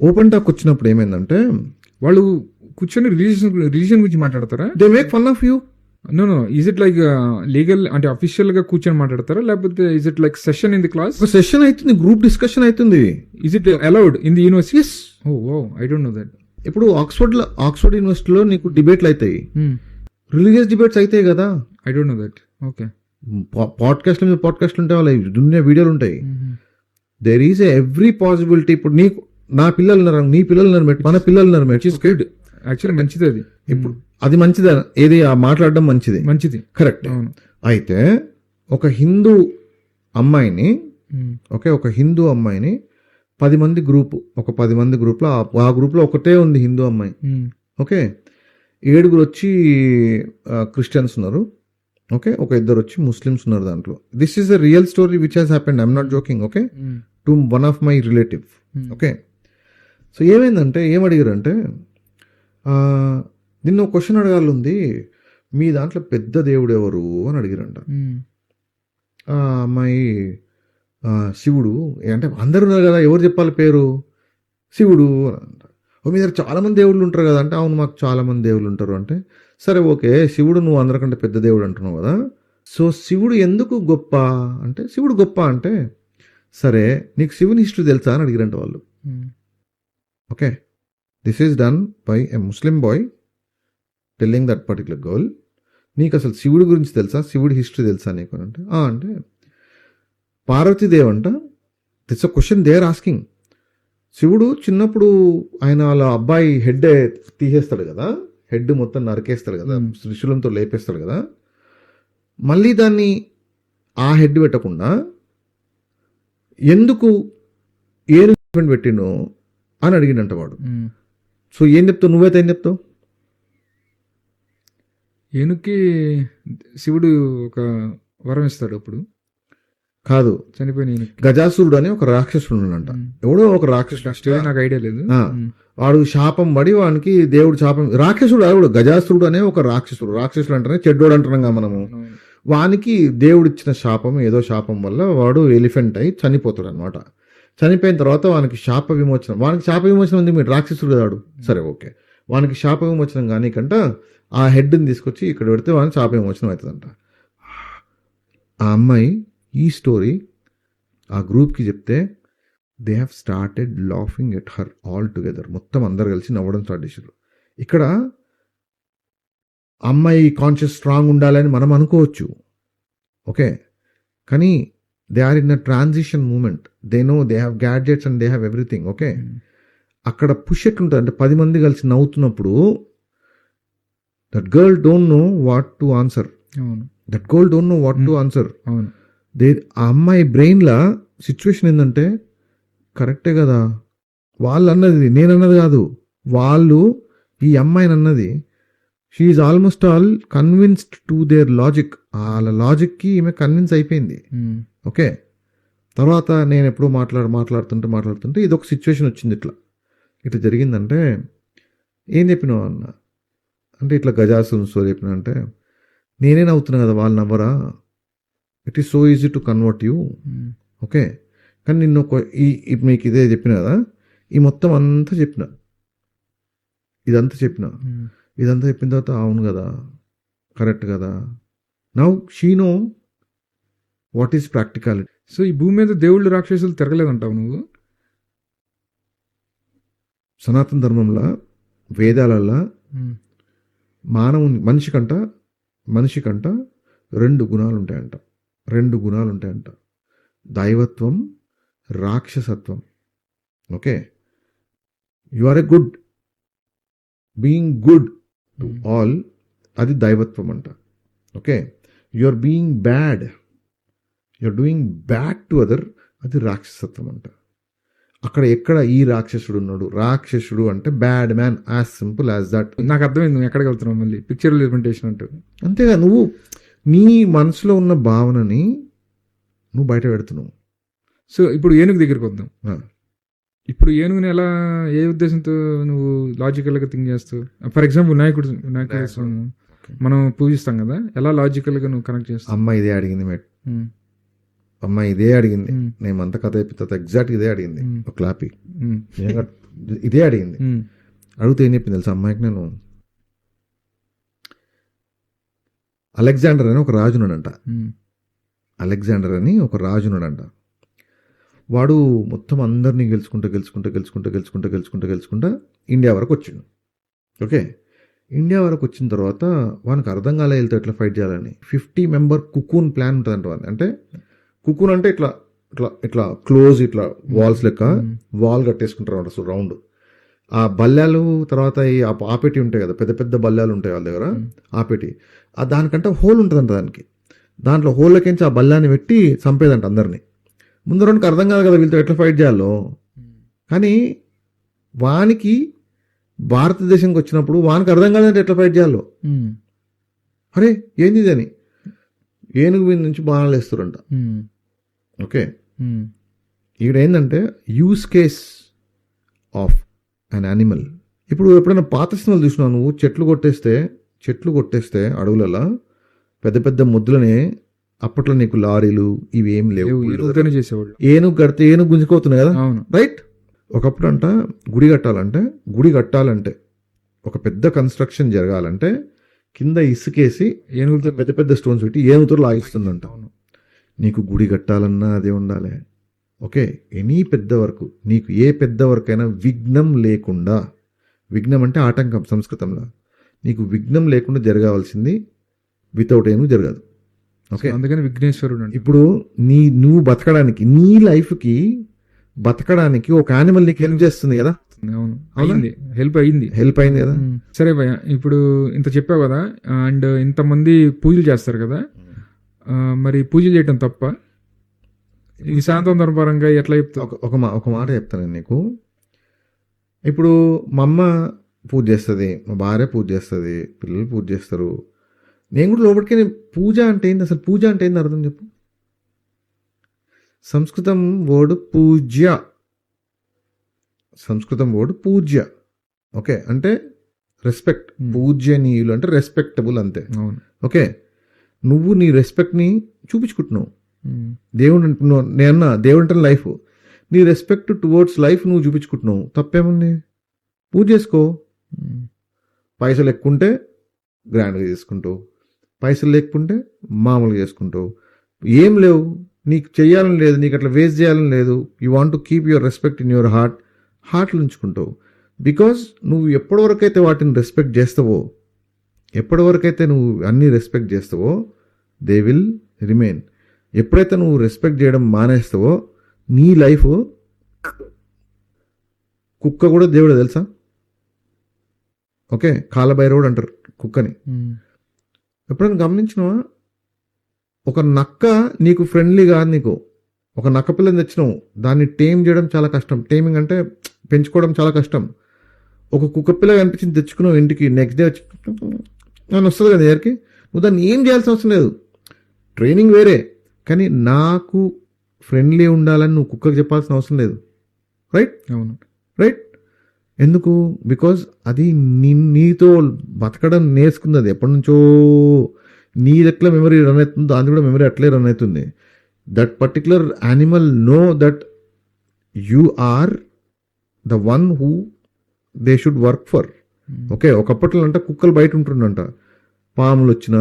ఓపెన్ టాక్ వచ్చినప్పుడు ఏమైందంటే వాళ్ళు కూర్చొని రిలీజియన్ గురించి మాట్లాడతారా? They make fun of you. No is it like legal అంటే అఫీషియల్ గా కూర్చొని మాట్లాడతారా, లేకపోతే is it like session in the class? Session అవుతుంది, గ్రూప్ డిస్కషన్ అవుతుంది. Is it allowed in the university? Oh I don't know that. ఇప్పుడు Oxford యూనివర్సిటీలో నీకు డిబేట్లు అవుతాయి, రిలీజియస్ డిబేట్స్ అవుతాయి కదా. I don't know that. Okay. పాడ్కాస్ట్ల మీద పాడ్కాస్ట్లు ఉంటాయి, వాళ్ళ దునియా వీడియోలు ఉంటాయి. There is every possibility. ఇప్పుడు నీకు నా పిల్లలు ఉన్నారు, నీ పిల్లలు ఉన్నారు, మన పిల్లలు ఉన్నారు, గుడ్. యాక్చువల్లీ మంచిది అది. ఇప్పుడు అది మంచిదే, ఏది ఆ మాట్లాడడం మంచిది, కరెక్ట్. అయితే ఒక హిందూ అమ్మాయిని, ఒక హిందూ అమ్మాయిని 10 మంది గ్రూప్, ఒక 10 మంది గ్రూప్లో, ఆ గ్రూప్లో ఒకటే ఉంది హిందూ అమ్మాయి. ఓకే, 7 వచ్చి క్రిస్టియన్స్ ఉన్నారు. ఓకే, ఒక 2 వచ్చి ముస్లిమ్స్ ఉన్నారు దాంట్లో. This is a real story which has happened. I'm not joking. Okay, to one of my relative. Okay, so ఏమైందంటే, ఏమడిగారంటే, నిన్న ఒక క్వశ్చన్ అడగాలి, మీ దాంట్లో పెద్ద దేవుడు ఎవరు అని అడిగారంట. ఆ అమ్మాయి శివుడు అంటే అందరు ఉన్నారు కదా, ఎవరు చెప్పాలి పేరు, శివుడు అని అంట. మీ దగ్గర చాలా మంది దేవుళ్ళు ఉంటారు కదా అంటే, అవును మాకు చాలా మంది దేవుళ్ళు ఉంటారు అంటే, సరే ఓకే, శివుడు నువ్వు అందరికంటే పెద్ద దేవుడు అంటున్నావు కదా, సో శివుడు ఎందుకు గొప్ప అంటే, శివుడు గొప్ప అంటే, సరే నీకు శివుని హిస్టరీ తెలుసా అని అడిగిరంట వాళ్ళు. Okay, this is done by a Muslim boy telling that particular girl, నీకు అసలు శివుడి గురించి తెలుసా, శివుడి హిస్టరీ తెలుసా నీకు అంటే, అంటే పార్వతీదేవి అంట. That's a question they are asking. శివుడు చిన్నప్పుడు ఆయన వాళ్ళ అబ్బాయి హెడ్ తీసేస్తాడు కదా, హెడ్ మొత్తం నరికేస్తాడు కదా, త్రిశూలంతో లేపేస్తాడు కదా, మళ్ళీ దాన్ని ఆ హెడ్ పెట్టకుండా ఎందుకు ఏను పెట్టిను అని అడిగిండంట వాడు. సో ఏం చెప్తావు, నువ్వైతే ఏం చెప్తావు? ఏనుక్కి శివుడు ఒక వరం ఇస్తాడు అప్పుడు. కాదు, చనిపోయిన గజాసురుడు అని ఒక రాక్షసుడు ఉన్నాడంట. ఎవడో ఒక రాక్షసుడు, నాకు ఐడియా లేదు. వాడు శాపం పడి వానికి దేవుడు శాపం, రాక్షసుడు ఎవడు, గజాసురుడు అనే ఒక రాక్షసుడు అంటేనే చెడ్డోడు అంటున్నాం కదా మనము. వానికి దేవుడు ఇచ్చిన శాపం, ఏదో శాపం వల్ల వాడు ఎలిఫెంట్ అయి చనిపోతాడు అనమాట. చనిపోయిన తర్వాత వానికి శాప విమోచనం, వానికి శాప విమోచనం ఉంది, మీరు రాక్షసుడు కాడు, సరే ఓకే, వానికి శాప విమోచనం కానీ కంట ఆ హెడ్ని తీసుకొచ్చి ఇక్కడ పెడితే వానికి శాప విమోచనం అవుతుందంట. ఆ అమ్మాయి ఈ స్టోరీ ఆ గ్రూప్కి చెప్తే they have started laughing at her all together. మొత్తం అందరు కలిసి నవ్వడం స్టార్ట్ చేశారు. ఇక్కడ అమ్మాయి కాన్షియస్ స్ట్రాంగ్ ఉండాలని మనం అనుకోవచ్చు, ఓకే, కానీ they are in a transition moment. They know they have gadgets and they have everything. Okay, అక్కడ పుష్ ఎట్లుంటుంది అంటే 10 మంది కలిసి నవ్వుతున్నప్పుడు that girl don't know what to answer. That girl don't know what to answer. ఆ అమ్మాయి బ్రెయిన్లో situation ఏంటంటే, కరెక్టే కదా, వాళ్ళు అన్నది నేనన్నది కాదు, వాళ్ళు ఈ అమ్మాయిని అన్నది. She is almost all convinced to their logic. వాళ్ళ లాజిక్కి ఈమె కన్విన్స్ అయిపోయింది. ఓకే, తర్వాత నేను ఎప్పుడూ మాట్లాడుతుంటే ఇది ఒక సిచ్యువేషన్ వచ్చింది, ఇట్లా జరిగిందంటే ఏం చెప్పినావు అన్న అంటే, ఇట్లా గజాసురుని స్టోరీ చెప్పినా అంటే, నేనే నవ్వుతున్నా కదా, వాళ్ళు నవ్వరా, it is so easy to convert you. Okay, కానీ నిన్ను మీకు ఇదే చెప్పిన కదా, ఈ మొత్తం అంతా చెప్పిన, ఇదంతా చెప్పిన తర్వాత అవును కదా, కరెక్ట్ కదా, now she know what is practicality. So ఈ భూమి మీద దేవుళ్ళు రాక్షసులు తిరగలేదంటావు నువ్వు? సనాతన ధర్మంలో వేదాలలో మనిషికంట 2 గుణాలు ఉంటాయంట, దైవత్వం, రాక్షసత్వం. Okay, you are a good, being good to all, అది దైవత్వం అంట. Okay, you are being bad, you are doing bad to other, అది రాక్షసత్వం అంట. అక్కడ ఎక్కడ ఈ రాక్షసుడు ఉన్నాడు, రాక్షసుడు అంటే bad man, as simple as that. నాకు అర్థమైంది నువ్వు ఎక్కడికి వెళ్తున్నావు, మళ్ళీ పిక్చర్ రిప్రజెంటేషన్ అంటారు. అంతేగా, నువ్వు నీ మనసులో ఉన్న భావనని నువ్వు బయట పెడుతున్నావు. సో ఇప్పుడు ఏనుగు దగ్గరికి వద్దాం. ఇప్పుడు ఏనుగుని ఎలా, ఏ ఉద్దేశంతో నువ్వు లాజికల్గా థింక్ చేస్తావు? ఫర్ ఎగ్జాంపుల్ వినాయకుడు మనం పూజిస్తాం కదా, ఎలా లాజికల్గా నువ్వు కనెక్ట్ చేస్తావు? అమ్మ ఇదే అడిగింది నేను అంత కథ అయిపోతుంది, ఎగ్జాక్ట్ ఇదే అడిగింది, ఒక క్లాపి ఇదే అడిగింది. అడిగితే ఏం చెప్పింది తెలుసా అమ్మాయికి, నేను అలెగ్జాండర్ అని ఒక రాజున్నాడంట, వాడు మొత్తం అందరినీ గెలుచుకుంటా ఇండియా వరకు వచ్చిండు. ఓకే, ఇండియా వరకు వచ్చిన తర్వాత వానికి అర్థం కాలే వెళ్తే ఎట్లా ఫైట్ చేయాలని. 50 మెంబర్ కుకూన్ ప్లాన్ ఉంటుందంట వాడిని. అంటే కుకూన్ అంటే ఇట్లా ఇట్లా ఇట్లా క్లోజ్ ఇట్లా వాల్స్ లెక్క వాల్ కట్టేసుకుంటారు అంట. సో రౌండ్ ఆ బల్లాలు తర్వాత ఈ ఆపెట్టి ఉంటాయి కదా, పెద్ద పెద్ద బల్లాలు ఉంటాయి వాళ్ళ దగ్గర, ఆపెట్టి దానికంటే హోల్ ఉంటుందంట దానికి. దాంట్లో హోల్లోకించి ఆ బల్లాన్ని పెట్టి చంపేదంట అందరినీ. ముందు రెండుకి అర్థం కాదు కదా వీళ్ళతో ఎట్లా ఫైట్ చేయాలో. కానీ వానికి భారతదేశంకి వచ్చినప్పుడు వానికి అర్థం కాదంటే ఎట్లా ఫైట్ చేయాలో. అరే ఏంది ఇదని ఏనుగు మీద నుంచి బాణాలు వేస్తారంట. ఓకే, ఇక్కడ ఏంటంటే use case of an animal. ఇప్పుడు ఎప్పుడైనా పాత సినిమాలు చూసినావు నువ్వు, చెట్లు కొట్టేస్తే అడవులలో పెద్ద పెద్ద ముద్దులనే, అప్పట్లో నీకు లారీలు ఇవి ఏం లేవు, చేసేవాళ్ళు. ఏనుగు కడితే ఏనుగు గుంజుకోతున్నాయి కదా, రైట్. ఒకప్పుడు అంట గుడి కట్టాలంటే ఒక పెద్ద కన్స్ట్రక్షన్ జరగాలంటే కింద ఇసుకేసి ఏనుగులతో పెద్ద పెద్ద స్టోన్స్ పెట్టి ఏనుగుతో లాగిస్తుందంట. నీకు గుడి కట్టాలన్నా అదే ఉండాలి. ఓకే, ఎనీ పెద్ద వర్క్, నీకు ఏ పెద్ద వర్క్ అయినా విఘ్నం లేకుండా, విఘ్నం అంటే ఆటంకం సంస్కృతంలో, నీకు విఘ్నం లేకుండా జరగాల్సింది వితౌట్ ఏను జరగదు. ఓకే, అందుకని విఘ్నేశ్వరుడు. ఇప్పుడు నువ్వు బతకడానికి, నీ లైఫ్కి బతకడానికి ఒక యానిమల్ నీకు హెల్ప్ చేస్తుంది కదా. హెల్ప్ అయింది కదా. సరే భయ్య, ఇప్పుడు ఇంత చెప్పావు కదా, అండ్ ఇంతమంది పూజలు చేస్తారు కదా, మరి పూజలు చేయటం తప్ప ఈ శాంతం పరంగా ఎట్లా చెప్తావు? ఒక మాట చెప్తాను నీకు. ఇప్పుడు మా అమ్మ పూజ చేస్తుంది, మా భార్య పూజ చేస్తుంది, పిల్లలు పూజ చేస్తారు, నేను కూడా లోపలికి. పూజ అంటే ఏంది అసలు? పూజ అంటే ఏంది అర్థం చెప్పు. సంస్కృతం వర్డ్ పూజ్య. ఓకే, అంటే రెస్పెక్ట్. పూజ్యనీయులు అంటే రెస్పెక్టబుల్ అంతే. ఓకే, నువ్వు నీ రెస్పెక్ట్ని చూపించుకుంటున్నావు. దేవుడు అంటున్నావు, నేనన్నా దేవుడు అంటే లైఫ్, నీ రెస్పెక్ట్ టువర్డ్స్ లైఫ్ నువ్వు చూపించుకుంటున్నావు. తప్పేముంది? పూజ చేసుకో. పైసలు ఎక్కుంటే గ్రాండ్గా చేసుకుంటావు, పైసలు లేకుంటే మామూలుగా చేసుకుంటావు. ఏం లేవు, నీకు చెయ్యాలని లేదు, నీకు అట్లా వేస్ట్ చేయాలని లేదు. You want to keep your respect in your హార్ట్లో ఉంచుకుంటావు. బికాజ్ నువ్వు ఎప్పటివరకైతే వాటిని రెస్పెక్ట్ చేస్తావో, ఎప్పటివరకైతే నువ్వు అన్నీ రెస్పెక్ట్ చేస్తావో, దే విల్ రిమైన్. ఎప్పుడైతే నువ్వు రెస్పెక్ట్ చేయడం మానేస్తావో, నీ లైఫ్, కుక్క కూడా దేవుడే తెలుసా. ఓకే, కాలభైరవుడు అంటారు కుక్కని. ఎప్పుడైనా గమనించినావా? ఒక నక్క నీకు ఫ్రెండ్లీ కాదు. నీకు ఒక నక్క పిల్లని తెచ్చినావు, దాన్ని టేమ్ చేయడం చాలా కష్టం. టేమింగ్ అంటే పెంచుకోవడం చాలా కష్టం. ఒక కుక్క పిల్ల కనిపించింది తెచ్చుకున్నావు ఇంటికి, నెక్స్ట్ డే వచ్చి అని వస్తుంది కదా దగ్గరికి. నువ్వు దాన్ని ఏం చేయాల్సిన అవసరం లేదు, ట్రైనింగ్ వేరే. కానీ నాకు ఫ్రెండ్లీ ఉండాలని నువ్వు కుక్కకి చెప్పాల్సిన అవసరం లేదు. రైట్? అవును, రైట్. ఎందుకు? బికాజ్ అది నీతో బతకడం నేర్చుకుంది. అది ఎప్పటి నుంచో నీ ఎట్లా మెమరీ రన్ అవుతుందో దాని కూడా మెమరీ అట్లే రన్ అవుతుంది. That particular animal know that you are the one who they should work for. Okay, ఒకప్పట్లో అంటే కుక్కలు బయట ఉంటుండంట, పాములు వచ్చినా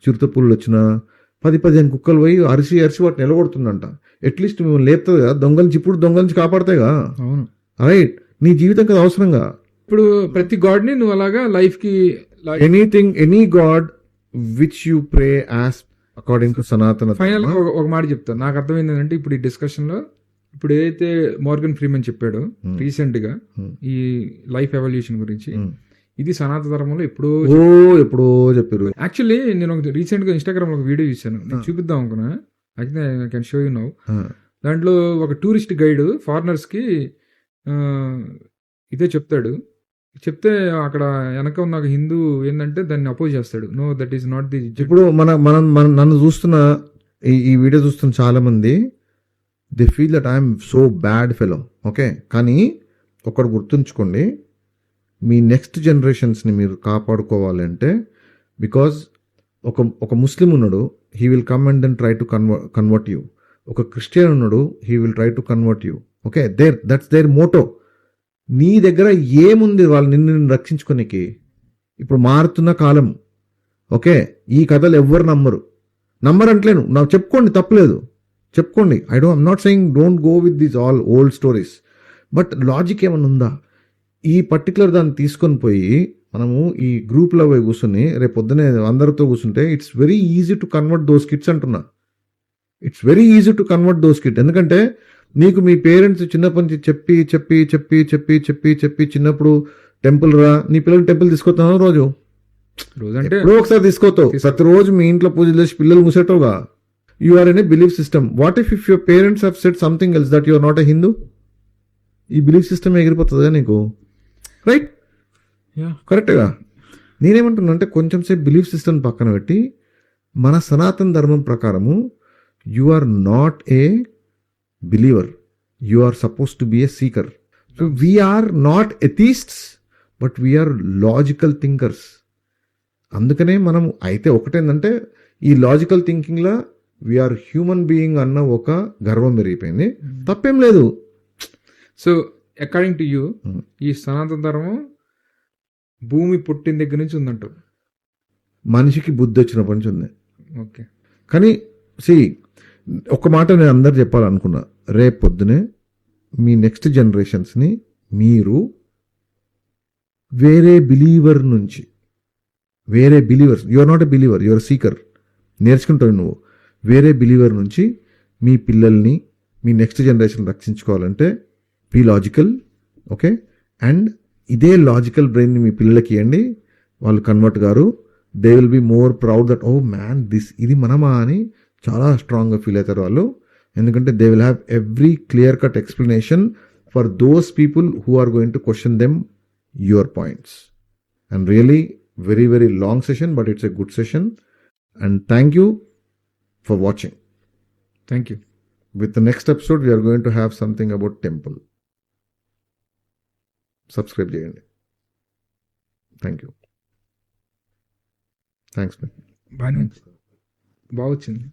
చిరుతపుల్లు వచ్చినా 10-15 కుక్కలు పోయి అరిసి వాటిని నిలబడుతుందంట. అట్లీస్ట్ మేము లేపుతుంది కదా, దొంగల నుంచి కాపాడతాయిగా. అవును, రైట్. నీ జీవితం కదా అవసరంగా. ఇప్పుడు ప్రతి గాడ్ ని నువ్వు అలాగా లైఫ్ కి any God which you pray as according to సనాతన. ఫైనల్ ఒక మాట చెప్తాను, నాకు అర్థమైంది ఏంటంటే ఇప్పుడు ఈ డిస్కషన్ లో ఇప్పుడు ఏదైతే మోర్గన్ ఫ్రీమన్ చెప్పాడో రీసెంట్ గా ఈ లైఫ్ ఎవల్యూషన్ గురించి, ఇది సనాతన ధర్మంలో ఎప్పుడో చెప్పారు. యాక్చువల్లీ నేను రీసెంట్ గా ఇన్స్టాగ్రామ్ లో ఒక వీడియో చూసాను, నేను చూపిద్దాం అనుకున్నా. అయితే I can show you now. దాంట్లో ఒక టూరిస్ట్ గైడ్ ఫారినర్స్ కి ఇదే చెప్తే అక్కడ వెనక ఉన్న ఒక హిందూ ఏంటంటే దాన్ని అపోజ్ చేస్తాడు. No, that is not the. ఇప్పుడు మనం నన్ను చూస్తున్న ఈ వీడియో చూస్తున్న చాలా మంది they feel that I'm so bad fellow. Okay, కానీ ఒకటి గుర్తుంచుకోండి, మీ నెక్స్ట్ జనరేషన్స్ని మీరు కాపాడుకోవాలి అంటే, బికాజ్ ఒక ముస్లిం ఉన్నాడు, he will come and then try to convert you. ఒక క్రిస్టియన్ ఉన్నాడు, he will try to convert you. Okay, that's their motto. నీ దగ్గర ఏముంది వాళ్ళు నిన్ను రక్షించుకోనికి? ఇప్పుడు మారుతున్న కాలం. ఓకే, ఈ కథలు ఎవ్వరు నమ్మరంటలేను. నాకు చెప్పుకోండి, తప్పలేదు, చెప్పుకోండి. I'm not saying don't go with these all old stories, but logic ఏమన్నా ఉందా? ఈ పర్టికులర్ దాన్ని తీసుకొని పోయి మనము ఈ గ్రూప్లో పోయి కూర్చొని రేపు పొద్దునే అందరితో కూర్చుంటే it's very easy to convert those kids అంటున్నా. It's very easy to convert those kid. ఎందుకంటే నీకు మీ పేరెంట్స్ చిన్నప్పటి నుంచి చెప్పి చెప్పి చెప్పి చెప్పి చెప్పి చెప్పి చిన్నప్పుడు టెంపుల్ రా, నీ పిల్లలు టెంపుల్ తీసుకొస్తాను రోజు రోజంటే ఎప్పుడో ఒకసారి తీసుకొస్తావు. ప్రతిరోజు మీ ఇంట్లో పూజలు చేసి పిల్లలు మూసేటవుగా. You are in a belief system. What if your parents have said something else that you are not a Hindu? ఈ బిలీఫ్ సిస్టమ్ ఎగిరిపోతుందా నీకు? రైట్, కరెక్ట్గా. నేనేమంటున్నా అంటే కొంచెం సేపు బిలీఫ్ సిస్టమ్ పక్కన పెట్టి మన సనాతన ధర్మం ప్రకారము you are not a believer, you are suppose to be a seeker. So we are not atheists but we are logical thinkers. అందుకనే మనం అయితే ఒకటేంటంటే ఈ లాజికల్ థింకింగ్లో వీఆర్ హ్యూమన్ బీయింగ్ అన్న ఒక గర్వం పెరిగిపోయింది. తప్పేం లేదు. సో అకార్డింగ్ టు యూ ఈ సనాతన ధర్మం భూమి పుట్టిన దగ్గర నుంచి ఉందంట. మనిషికి బుద్ధి వచ్చినప్పటి నుంచి ఉంది. ఓకే, కానీ ఒక మాట నేను అందరు చెప్పాలనుకున్నా. రేపు పొద్దునే మీ నెక్స్ట్ జనరేషన్స్ని మీరు వేరే బిలీవర్ నుంచి, వేరే believers, you are not a believer, you are seeker, నేర్చుకుంటావు నువ్వు. వేరే బిలీవర్ నుంచి మీ పిల్లల్ని, మీ నెక్స్ట్ జనరేషన్ రక్షించుకోవాలంటే బీ లాజికల్, ఓకే? అండ్ ఇదే లాజికల్ బ్రెయిన్ని మీ పిల్లలకి ఇవ్వండి. వాళ్ళు కన్వర్ట్ గారు, they will be more proud that oh man ఇది మనమా అని చాలా స్ట్రాంగ్గా ఫీల్ అవుతారు వాళ్ళు. ఎందుకంటే they will have every clear cut explanation for those people who are going to question them your points. And really very very long session, but it's a good session, and thank you for watching. Thank you. With the next episode we are going to have something about temple. Subscribe cheyandi. Thank you. Thanks man. బాగా వచ్చింది.